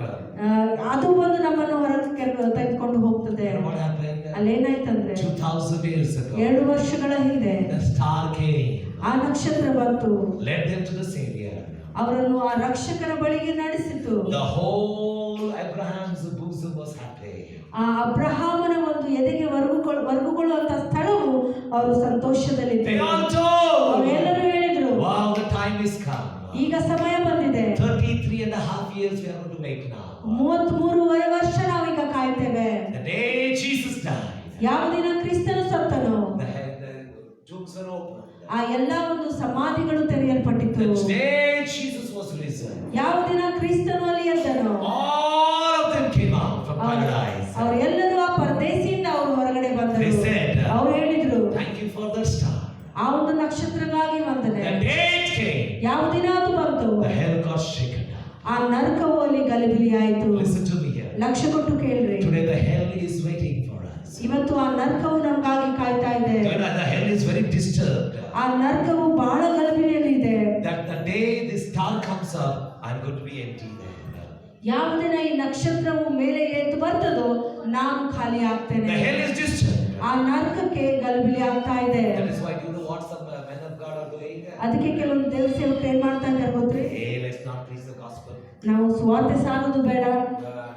ಅದು ಒಂದು ನಮ್ಮನ್ನು ಹೊರಗೆ ತೆಗೆದುಕೊಂಡು ಹೋಗ್ತದೆ. And what happened? ಅಲ್ಲೇನಾಯ್ತಂದ್ರೆ 2000 years ago, 2 ವರ್ಷಗಳ ಹಿಂದೆ the star came, ಆ ನಕ್ಷತ್ರ ಬಂತು. led them to the Savior. ಅವರನ್ನು ಆ ರಕ್ಷಕನ ಬಳಿಗೆ ನಡೆಸಿತು. The whole Abraham's bosom was happy. ಆ ಅಬ್ರಹಾಮನ ಒಂದು ಎದೆಗೆ ವರ್ಗುಗೊಳ್ಳುವಂತ ಸ್ಥಳವು ಅವರು They ಸಂತೋಷದಲ್ಲಿದ್ದರು. all told, ಅವರೆಲ್ಲರೂ ಹೇಳಿದ್ರು, wow, the time is come. ಈಗ ಸಮಯ ಬಂದಿದೆ. 33.5 years we are going to wait now. 33.5 ವರ್ಷ ನಾವೀಗ ಕಾಯ್ತೇವೆ. The day Jesus died, ಯಾವ ದಿನ ಕ್ರಿಸ್ತನು ಸತ್ತನು, the tombs were opened. ಆ ಎಲ್ಲಾ ಒಂದು ಸಮಾಧಿಗಳು ತೆರೆಯಲ್ಪಟ್ಟಿತು. The day Jesus was risen, ಯಾವ ದಿನ ಕ್ರಿಸ್ತನು ಅಲ್ಲಿ ಎದ್ದನು, all of them came out from paradise. ಅವರೆಲ್ಲರೂ ಆ ಪರದೇಶಿಯಿಂದ ಅವರು ಹೊರಗಡೆ ಬಂದರು. They said, ಅವರು ಹೇಳಿದ್ರು, thank you for the star. ಆ ಒಂದು ನಕ್ಷತ್ರಕ್ಕಾಗಿ ವಂದನೆ. The day it came, ಯಾವ ದಿನ ಅದು ಬಂತು, the hell got shaken. ಆ ನರಕವು ಅಲ್ಲಿ ಗಲಿಬಿಲಿ ಆಯಿತು. Listen to me here. ಲಕ್ಷ್ಯ ಕೊಟ್ಟು ಕೇಳ್ರಿ. Today the hell is waiting for us. ಇವತ್ತು ಆ ನರಕವು ನಮಗಾಗಿ ಕಾಯ್ತಾ ಇದೆ. Today the hell is very disturbed. ಆ ನರಕವು ಬಹಳ ಗಲಿಬಿಲಿಯಲ್ಲಿ ಇದೆ. That the day this star comes up, I'm going to be empty there. ಯಾವ ದಿನ ಈ ನಕ್ಷತ್ರವು ಮೇಲೆ ಎದ್ದು ಬರ್ತದೋ ನಾನು ಖಾಲಿ ಆಗ್ತೇನೆ. The hell is disturbed. ಆ ನರಕಕ್ಕೆ ಗಲಿಬಿಲಿ ಆಗ್ತಾ ಇದೆ. That is why you know what some men of God are doing. ಅದಕ್ಕೆ ಕೆಲವೊಂದು ದೇವ ಸೇವಕರು ಏನ್ ಮಾಡ್ತಾ ಇದ್ದಾರೆ ಗೊತ್ತ್ರಿ? Hey, let's not preach the gospel. ನಾವು ಸುವಾರ್ತೆ ಸಾರೋದು ಬೇಡ.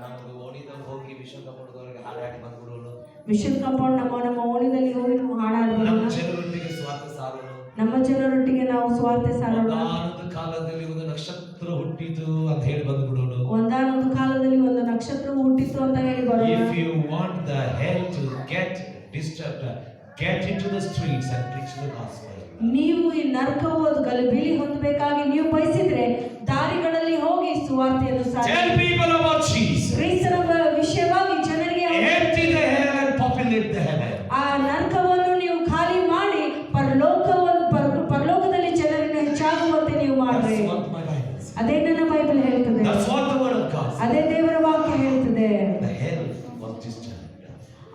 ನಮ್ಮದು ಓಣಿದಾಗ ಹೋಗಿ ವಿಶ್ವ ಕಪಡದವರಿಗೆ ಹಾಡಾಡಿ ಬಂದ್ಬಿಡೋನು. ಮಿಷನ್ ಕಾಂಪೌಂಡ್ ನಮ್ಮ ಓಣಿದಲ್ಲಿ ಹೋಗಿ ನಾವು ಹಾಡಾಡೋಣ. ನಮ್ಮ ಜನರೊಟ್ಟಿಗೆ ಸ್ವಾರ್ಥ ಸಾರೋಣ. ನಮ್ಮ ಜನರೊಟ್ಟಿಗೆ ನಾವು ಸ್ವಾರ್ಥ ಸಾರೋಣ. ಒಂದಾನೊಂದು ಕಾಲದಲ್ಲಿ ಒಂದು ನಕ್ಷತ್ರ ಹುಟ್ಟಿತು ಅಂತ ಹೇಳಿ ಬಂದ್ಬಿಡೋನು. ಒಂದಾನೊಂದು ಕಾಲದಲ್ಲಿ ಒಂದು ನಕ್ಷತ್ರ ಹುಟ್ಟಿತು ಅಂತ ಹೇಳಿ ಬರೋಣ. If you want the hell to get disturbed, get into the streets and preach the gospel. ನೀವು ಈ ನರಕವು ಅದು ಗಲಿಬಿಲಿ ಹೊಂದಬೇಕಾಗಿ ನೀವು ಬಯಸಿದ್ರೆ ದಾರಿಗಳಲ್ಲಿ ಹೋಗಿ ಸುವಾರ್ತೆಯನ್ನು ಸಾರಿ. Tell people about Jesus. ಕ್ರಿಸ್ತನ ವಿಷಯವಾಗಿ ಜನರಿಗೆ Empty the hell and populate the heaven. ಆ ನರಕವನ್ನು ನೀವು ಖಾಲಿ ಮಾಡಿ ಪರಲೋಕದಲ್ಲಿ ಜನರನ್ನು ಹೆಚ್ಚಾಗುವಂತೆ ನೀವು ಮಾಡ್ರಿ. That's what my Bible says. ಅದೇ ನನ್ನ ಬೈಬಲ್ ಹೇಳ್ತದೆ. That's what the word of God says. ಅದೇ ದೇವರ ವಾಕ್ಯ ಹೇಳ್ತದೆ. The hell was disturbed.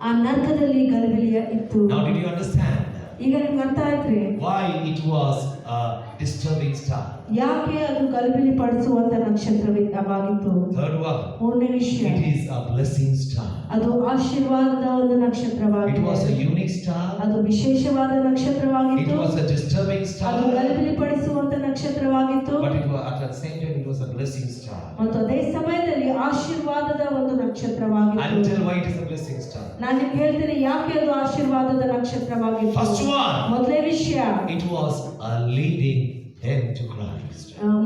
ಆ ನರಕದಲ್ಲಿ ಗಲಿಬಿಲಿಯ ಇತ್ತು. Now did you understand ಈಗ ನಿಮ್ಗೆ ಅರ್ಥ ಆಯ್ತ್ರಿ why it was a disturbing star? ಯಾಕೆ ಅದು ಗಲಿಬಿಲಿ ಪಡಿಸುವಂತ ನಕ್ಷತ್ರವಾಗಿತ್ತು? Third one, ಮೂರನೇ ವಿಷಯ, it is a blessing star. ಅದು ಆಶೀರ್ವಾದದ ಒಂದು It ನಕ್ಷತ್ರವಾಗಿದೆ. was a unique star. ಅದು ವಿಶೇಷವಾದ It ನಕ್ಷತ್ರವಾಗಿತ್ತು. was a disturbing ಅದು star. ಗಲಿಬಿಲಿ ಪಡಿಸುವಂತ ನಕ್ಷತ್ರವಾಗಿತ್ತು. But it was, at the same time, it was a blessing star. ಮತ್ತು ಅದೇ ಸಮಯದಲ್ಲಿ ಆಶೀರ್ವಾದದ ಒಂದು ನಕ್ಷತ್ರವಾಗಿತ್ತು. I'll tell why it is a blessing star. ನಾನು ನಿಮ್ಗೆ ಹೇಳ್ತೇನೆ ಯಾಕೆ ಅದು ಆಶೀರ್ವಾದದ ನಕ್ಷತ್ರವಾಗಿತ್ತು. First one, ಮೊದಲನೇ ವಿಷಯ, it was a leading them to Christ.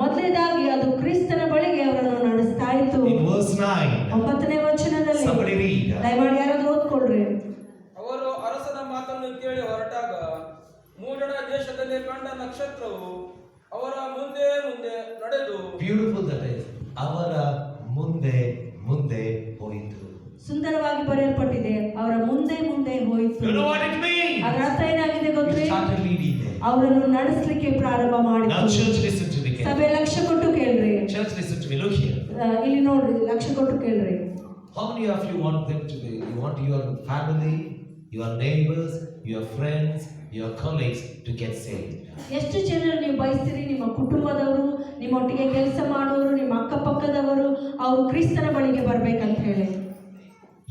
ಮೊದಲನೇದಾಗಿ ಅದು ಕ್ರಿಸ್ತನ ಬಳಿಗೆ ಅವರನ್ನು ನಡೆಸ್ತಾ ಇತ್ತು. In verse 9, 9ನೇ ವಚನದಲ್ಲಿ somebody read. ದಯಮಾಡಿ ಯಾರಾದ್ರೂ ಓದ್ಕೊಳ್ರಿ. ಅವರು ಅರಸನ ಮಾತನ್ನು ಕೇಳಿ ಹೊರಟಾಗ ಮೂಡಣ ದೇಶದಲ್ಲಿ ಕಂಡ ನಕ್ಷತ್ರವು ಅವರ ಮುಂದೆ ಮುಂದೆ ನಡೆದು. Beautiful that is. ಅವರ ಮುಂದೆ ಮುಂದೆ ಹೋಯಿತು. ಸುಂದರವಾಗಿ ಬರೆಯಲ್ಪಟ್ಟಿದೆ, ಅವರ ಮುಂದೆ ಮುಂದೆ ಹೋಯಿತು. You know what it means? ಅದರ ಅರ್ಥ ಏನಾಗಿದೆ He ಗೊತ್ತೇ? started leading them. ಅವರನ್ನು ನಡೆಸಲಿಕ್ಕೆ ಪ್ರಾರಂಭ Now ಮಾಡಿತು. church, listen to me. ಸಭೆ ಲಕ್ಷ್ಯ ಕೊಟ್ಟು ಕೇಳ್ರಿ. Church, listen to me. Look here. ಇಲ್ಲಿ ನೋಡ್ರಿ, ಲಕ್ಷ್ಯ ಕೊಟ್ಟು ಕೇಳ್ರಿ. How many of you want them to be? You want your family, your neighbors, your friends, your colleagues to get saved? ಎಷ್ಟು ಜನರು ನೀವು ಬಯಸ್ತೀರಿ ನಿಮ್ಮ ಕುಟುಂಬದವರು, ನಿಮ್ಮೊಟ್ಟಿಗೆ ಕೆಲಸ ಮಾಡುವವರು, ನಿಮ್ಮ ಅಕ್ಕಪಕ್ಕದವರು ಅವರು ಕ್ರಿಸ್ತನ ಬಳಿಗೆ ಬರ್ಬೇಕಂತ ಹೇಳಿ?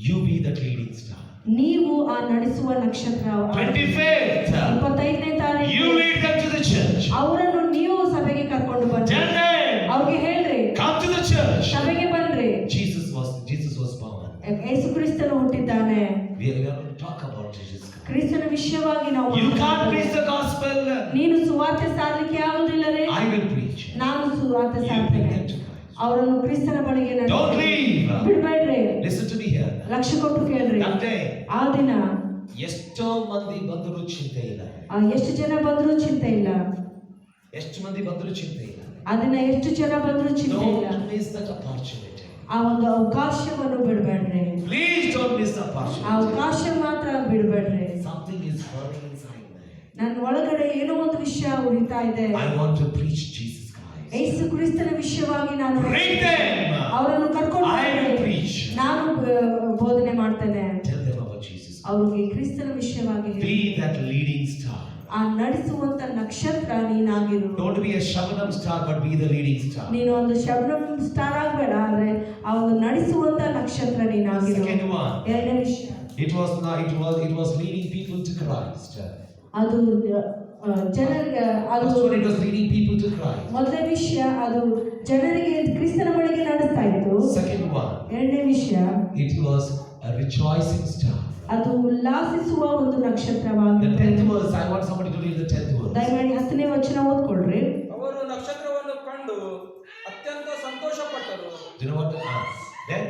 You be that leading star. ನೀವು ಆ ನಡೆಸುವ ನಕ್ಷತ್ರ. 25th, 25ನೇ ತಾರೀಕು you lead them to the church. ಅವರನ್ನು ನೀವು ಸಭೆಗೆ ಕರ್ಕೊಂಡು ಬನ್ನಿ. Tell them, ಅವ್ರಿಗೆ ಹೇಳ್ರಿ, come to the church. ಸಭೆಗೆ ಬನ್ರಿ. Jesus was born. ಯೇಸು ಕ್ರಿಸ್ತನು ಹುಟ್ಟಿದ್ದಾನೆ. We are going to talk about Jesus Christ. ಕ್ರಿಸ್ತನ ವಿಷಯವಾಗಿ ನಾವು You can't preach the gospel. ನೀನು ಸುವಾರ್ತೆ ಸಾರಲಿಕ್ಕೆ ಆಗುವುದಿಲ್ಲವೇ? I will preach. ನಾನು ಸುವಾರ್ತೆ You bring ಸಾರ್ತೇನೆ. them to Christ. ಅವರನ್ನು ಕ್ರಿಸ್ತನ ಬಳಿಗೆ Don't leave. ಬಿಡ್ಬೇಡ್ರಿ. Listen to me here. ಲಕ್ಷ್ಯ ಕೊಟ್ಟು ಕೇಳ್ರಿ. That day, ಆ ದಿನ ಎಷ್ಟೋ ಮಂದಿ ಬಂದರೂ ಚಿಂತೆ ಇಲ್ಲ. ಎಷ್ಟು ಜನ ಬಂದರೂ ಚಿಂತೆ ಇಲ್ಲ. ಎಷ್ಟು ಮಂದಿ ಬಂದರೂ ಚಿಂತೆ ಇಲ್ಲ. ಆ ದಿನ ಎಷ್ಟು ಜನ ಬಂದರೂ ಚಿಂತೆ ಇಲ್ಲ. Don't miss that opportunity. ಆ ಒಂದು ಅವಕಾಶವನ್ನು ಬಿಡಬೇಡ್ರಿ. Please don't miss the ಆ opportunity. ಅವಕಾಶ ಮಾತ್ರ ಬಿಡಬೇಡ್ರಿ. Something is burning inside me. ನನ್ನ ಒಳಗಡೆ ಏನೋ ಒಂದು ವಿಷಯ ಉರಿತಾ ಇದೆ. I want to preach Jesus Christ. ಯೇಸು ಕ್ರಿಸ್ತನ ವಿಷಯವಾಗಿ ನಾನು Bring them. ಅವರನ್ನು ಕರ್ಕೊಂಡು I will ಬರ್ತೀನಿ. preach. ನಾನು ಬೋಧನೆ ಮಾಡ್ತೇನೆ. Tell them about Jesus. ಅವ್ರಿಗೆ ಕ್ರಿಸ್ತನ ವಿಷಯವಾಗಿ ಹೇಳಿ. Be that leading star. ಆ ನಡೆಸುವಂತ ನಕ್ಷತ್ರ ನೀನಾಗಿರು. Don't be a Shabnam star, but be the leading star. ನೀನು ಒಂದು ಶಬ್ನಂ ಸ್ಟಾರ್ ಆಗಬೇಡ, ಆದ್ರೆ ಆ ಒಂದು ನಡೆಸುವಂತ ನಕ್ಷತ್ರ ನೀನಾಗಿರು. Second one. ಎರಡನೇ ವಿಷಯ, It was leading people to Christ. ಅದು ಜನರಿಗೆ ಅದು First one, it was leading people to Christ. ಮೊದಲನೇ ವಿಷಯ ಅದು ಜನರಿಗೆ ಕ್ರಿಸ್ತನ ಬಳಿಗೆ ನಡೆಸ್ತಾ ಇತ್ತು. Second one, ಎರಡನೇ ವಿಷಯ it was a rejoicing star. ಅದು ಉಲ್ಲಾಸಿಸುವ ಒಂದು The ನಕ್ಷತ್ರವಾಗಿದೆ. 10th verse, I want somebody to read the 10th verse. ದಯಮಾಡಿ 10ನೇ ವಚನ ಓದ್ಕೊಳ್ರಿ. ಅವರು ನಕ್ಷತ್ರವನ್ನು ಕಂಡು ಅತ್ಯಂತ ಸಂತೋಷಪಟ್ಟರು. Do you know what? Then?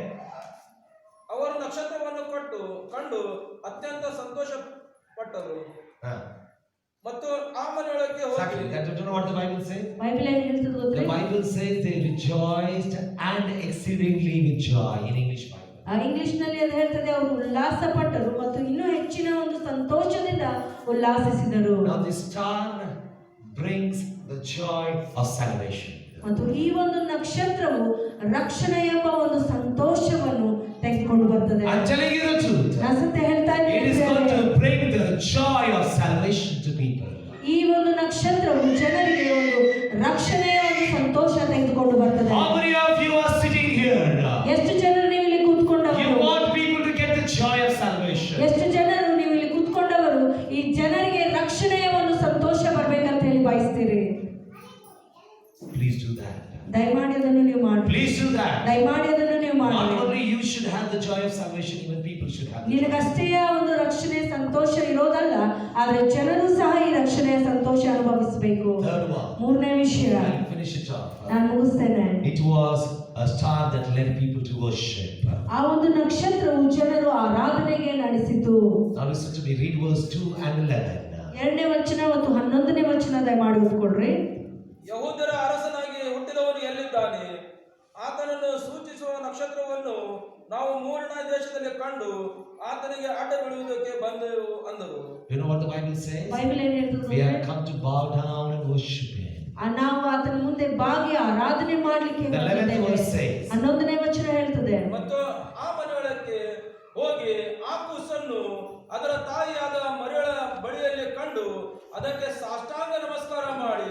ಅವರು ನಕ್ಷತ್ರವನ್ನು ಕಂಡು ಅತ್ಯಂತ ಸಂತೋಷಪಟ್ಟರು ಮತ್ತು ಆ ಮನೆಯೊಳಗೆ ಹೋಗಿ Exactly. Do you know what the Bible says? Bible ಏನು ಹೇಳ್ತದೆ The ಗೊತ್ತಾ? Bible says they rejoiced and exceedingly with joy in English Bible. English ನಲ್ಲಿ ಅದು ಹೇಳ್ತದೆ ಅವರು ಉಲ್ಲಾಸ ಪಟ್ಟರು ಮತ್ತು ಇನ್ನೂ ಹೆಚ್ಚಿನ ಒಂದು ಸಂತೋಷದಿಂದ ಉಲ್ಲಾಸಿಸಿದರು. Now this star brings the joy of salvation. ಮತ್ತು ಈ ಒಂದು ನಕ್ಷತ್ರವು ರಕ್ಷಣೆ ಎಂಬ ಒಂದು ಸಂತೋಷವನ್ನು ತೆಗೆದುಕೊಂಡು ಬರ್ತದೆ. I'm telling you the truth. ನಾನು ಸತ್ಯ ಹೇಳ್ತಾ It is going ಇದ್ದೇನೆ. to bring the joy of salvation to people. ಈ ಒಂದು ನಕ್ಷತ್ರವು ಜನರಿಗೆ ಒಂದು ರಕ್ಷಣೆಯ ಒಂದು ಸಂತೋಷ ತೆಗೆದುಕೊಂಡು ಬರ್ತದೆ. How many of you are sitting here? ಎಷ್ಟು ಜನರು ನೀವು ಇಲ್ಲಿ You ಕೂತ್ಕೊಂಡವರು? want people to get the joy of salvation. ಎಷ್ಟು ಜನರು ನೀವು ಇಲ್ಲಿ ಕೂತ್ಕೊಂಡವರು ಈ ಜನರಿಗೆ ರಕ್ಷಣೆಯ ಒಂದು ಸಂತೋಷ ಬರ್ಬೇಕಂತ ಹೇಳಿ ಬಯಸ್ತೀರಿ? Please do that. ದಯಮಾಡಿ ಅದನ್ನು ನೀವು ಮಾಡಿ. Please do that. ದಯಮಾಡಿ ಅದನ್ನು ನೀವು Not ಮಾಡಿ. only you should have the joy of salvation, even people should have. ನಿನಗಷ್ಟೇ ಒಂದು ರಕ್ಷಣೆಯ ಸಂತೋಷ ಇರೋದಲ್ಲ, ಆದ್ರೆ ಜನರು ಸಹ ಈ ರಕ್ಷಣೆಯ ಸಂತೋಷ ಅನುಭವಿಸಬೇಕು. Third one. ಮೂರನೇ ವಿಷಯ, I'll finish it off. ನಾನು ಮುಗಿಸ್ತೇನೆ. It was a star that led people to worship. ಆ ಒಂದು ನಕ್ಷತ್ರವು ಜನರು ಆರಾಧನೆಗೆ ನಡೆಸಿತು. Now listen to me. Read verse 2 and 11. ಎರಡನೇ ವಚನ ಮತ್ತು 11ನೇ ವಚನ ದಯಮಾಡಿ ಓದ್ಕೊಳ್ರಿ. ಯಹೂದ್ಯರ ಅರಸನಾಗಿ ಹುಟ್ಟಿದವನು ಎಲ್ಲಿದ್ದಾನೆ? ಆತನನ್ನು ಸೂಚಿಸುವ ನಕ್ಷತ್ರವನ್ನು ನಾವು ಮೂರಣ ದೇಶದಲ್ಲಿ ಕಂಡು ಆತನಿಗೆ ಅಡ್ಡ ಬೀಳುವುದಕ್ಕೆ ಬಂದೆವು ಅಂದರು. You know what the Bible says? Bible ಏನ್ ಹೇಳ್ತದೆ? We have come to bow down and worship Him. ನಾವು ಆತನ ಮುಂದೆ ಬಾಗಿ ಆರಾಧನೆ ಮಾಡ್ಲಿಕ್ಕೆ The 11th verse says. 11ನೇ ವಚನ ಹೇಳ್ತದೆ. ಮತ್ತು ಆ ಮನೆಯೊಳಕ್ಕೆ ಹೋಗಿ ಆ ಕೂಸನ್ನು ಅದರ ತಾಯಿಯಾದ ಮರಿಯಳ ಬಳಿಯಲ್ಲಿ ಕಂಡು ಅದಕ್ಕೆ ಸಾಷ್ಟಾಂಗ ನಮಸ್ಕಾರ ಮಾಡಿ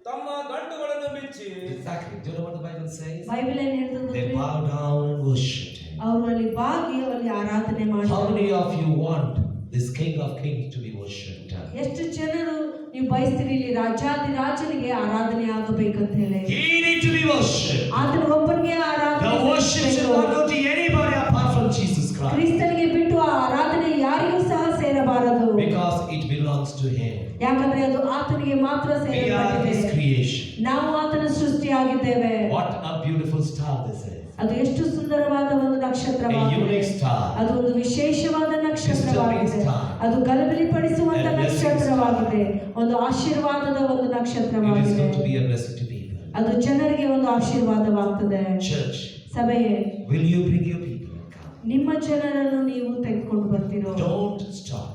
ತಮ್ಮ ಗಂಟುಗಳನ್ನು ಬಿಚ್ಚಿ. Exactly. Do you know what the Bible says? Bible ಏನ್ ಹೇಳ್ತದೆ? They bow down and worshiped Him. ಅವರು ಅಲ್ಲಿ ಬಾಗಿ ಅಲ್ಲಿ ಆರಾಧನೆ How ಮಾಡ್ತಾರೆ. many of you want this King of Kings to be worshipped? ಎಷ್ಟು ಜನರು ನೀವು ಬಯಸ್ತೀರಿ ಇಲ್ಲಿ ರಾಜಾದಿರಾಜನಿಗೆ ಆರಾಧನೆ ಆಗಬೇಕಂತ ಹೇಳಿ? He needs to be worshipped. ಆತನ ಒಬ್ಬನಿಗೆ ಆರಾಧನೆ. The worship should not go to anybody apart from Jesus Christ. ಕ್ರಿಸ್ತನಿಗೆ ಬಿಟ್ಟು ಆ ಆರಾಧನೆ ಯಾರಿಗೂ ಸಹ ಸೇರಬಾರದು. Because it belongs to Him. ಯಾಕಂದ್ರೆ ಅದು ಆತನಿಗೆ ಮಾತ್ರ We are ಸೇರಲ್ಪಟ್ಟಿದೆ. His creation. ನಾವು ಆತನ ಸೃಷ್ಟಿಯಾಗಿದ್ದೇವೆ. What a beautiful star this is. ಅದು ಎಷ್ಟು ಸುಂದರವಾದ ಒಂದು A ನಕ್ಷತ್ರವಾಗಿದೆ. unique star. ಅದು ಒಂದು ವಿಶೇಷವಾದ ನಕ್ಷತ್ರವಾಗಿದೆ. Disturbing star. ಅದು ಗಲಭೆಪಡಿಸುವಂತ A blessing ನಕ್ಷತ್ರವಾಗಿದೆ. ಒಂದು ಆಶೀರ್ವಾದದ ಒಂದು It is ನಕ್ಷತ್ರವಾಗಿದೆ. going to be a blessing to people. ಅದು ಜನರಿಗೆ ಒಂದು ಆಶೀರ್ವಾದವಾಗ್ತದೆ. Church, ಸಭೆಯೇ, will you bring your people and come? ನಿಮ್ಮ ಜನರನ್ನು ನೀವು ತೆಗೆದುಕೊಂಡು ಬರ್ತಿರೋ? Don't stop.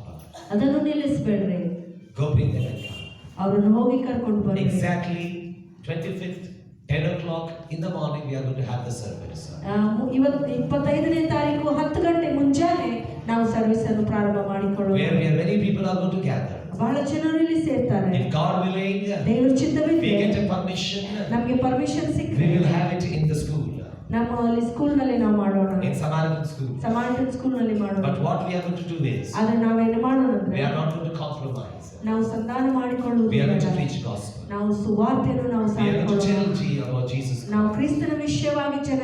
ಅದನ್ನು ನಿಲ್ಲಿಸಬೇಡ್ರಿ. Go bring them and come. ಅವರನ್ನು ಹೋಗಿ ಕರ್ಕೊಂಡು ಬರ್ರಿ. Exactly 25th, 10 o'clock in the morning, we are going to have the service. ಇವತ್ತು 25ನೇ ತಾರೀಕು 10 ಗಂಟೆ ಮುಂಜಾನೆ ನಾವು ಸರ್ವಿಸ್ ಅನ್ನು ಪ್ರಾರಂಭ ಮಾಡಿಕೊಳ್ಳೋಣ. Where many people are going to gather. ಬಹಳ ಜನರು ಇಲ್ಲಿ ಸೇರ್ತಾರೆ. If God willing, ದೇವರ we ಚಿತ್ತವಿದ್ರೆ get a permission, ನಮಗೆ ಪರ್ಮಿಷನ್ we ಸಿಕ್ಕರೆ will have it in the school. ನಮ್ಮ ಅಲ್ಲಿ ಸ್ಕೂಲ್ ನಲ್ಲಿ ನಾವು ಮಾಡೋಣ. In Samaritan school. ಸಮಾರ್ಟನ್ ಸ್ಕೂಲ್ ನಲ್ಲಿ ಮಾಡೋಣ. But what we are going to do is, ಆದ್ರೆ ನಾವೇನು ಮಾಡೋಣ we ಅಂದ್ರೆ are not going to compromise. ನಾವು ಸಂಧಾನ ಮಾಡಿಕೊಳ್ಳುವುದು We are going to ಬೇಡ. preach gospel. ನಾವು ಸುವಾರ್ತೆಯನ್ನು ನಾವು We are going to ಸಾರಿಕೊಳ್ಳೋಣ. tell about Jesus Christ. ನಾವು ಕ್ರಿಸ್ತನ ವಿಷಯವಾಗಿ ಜನ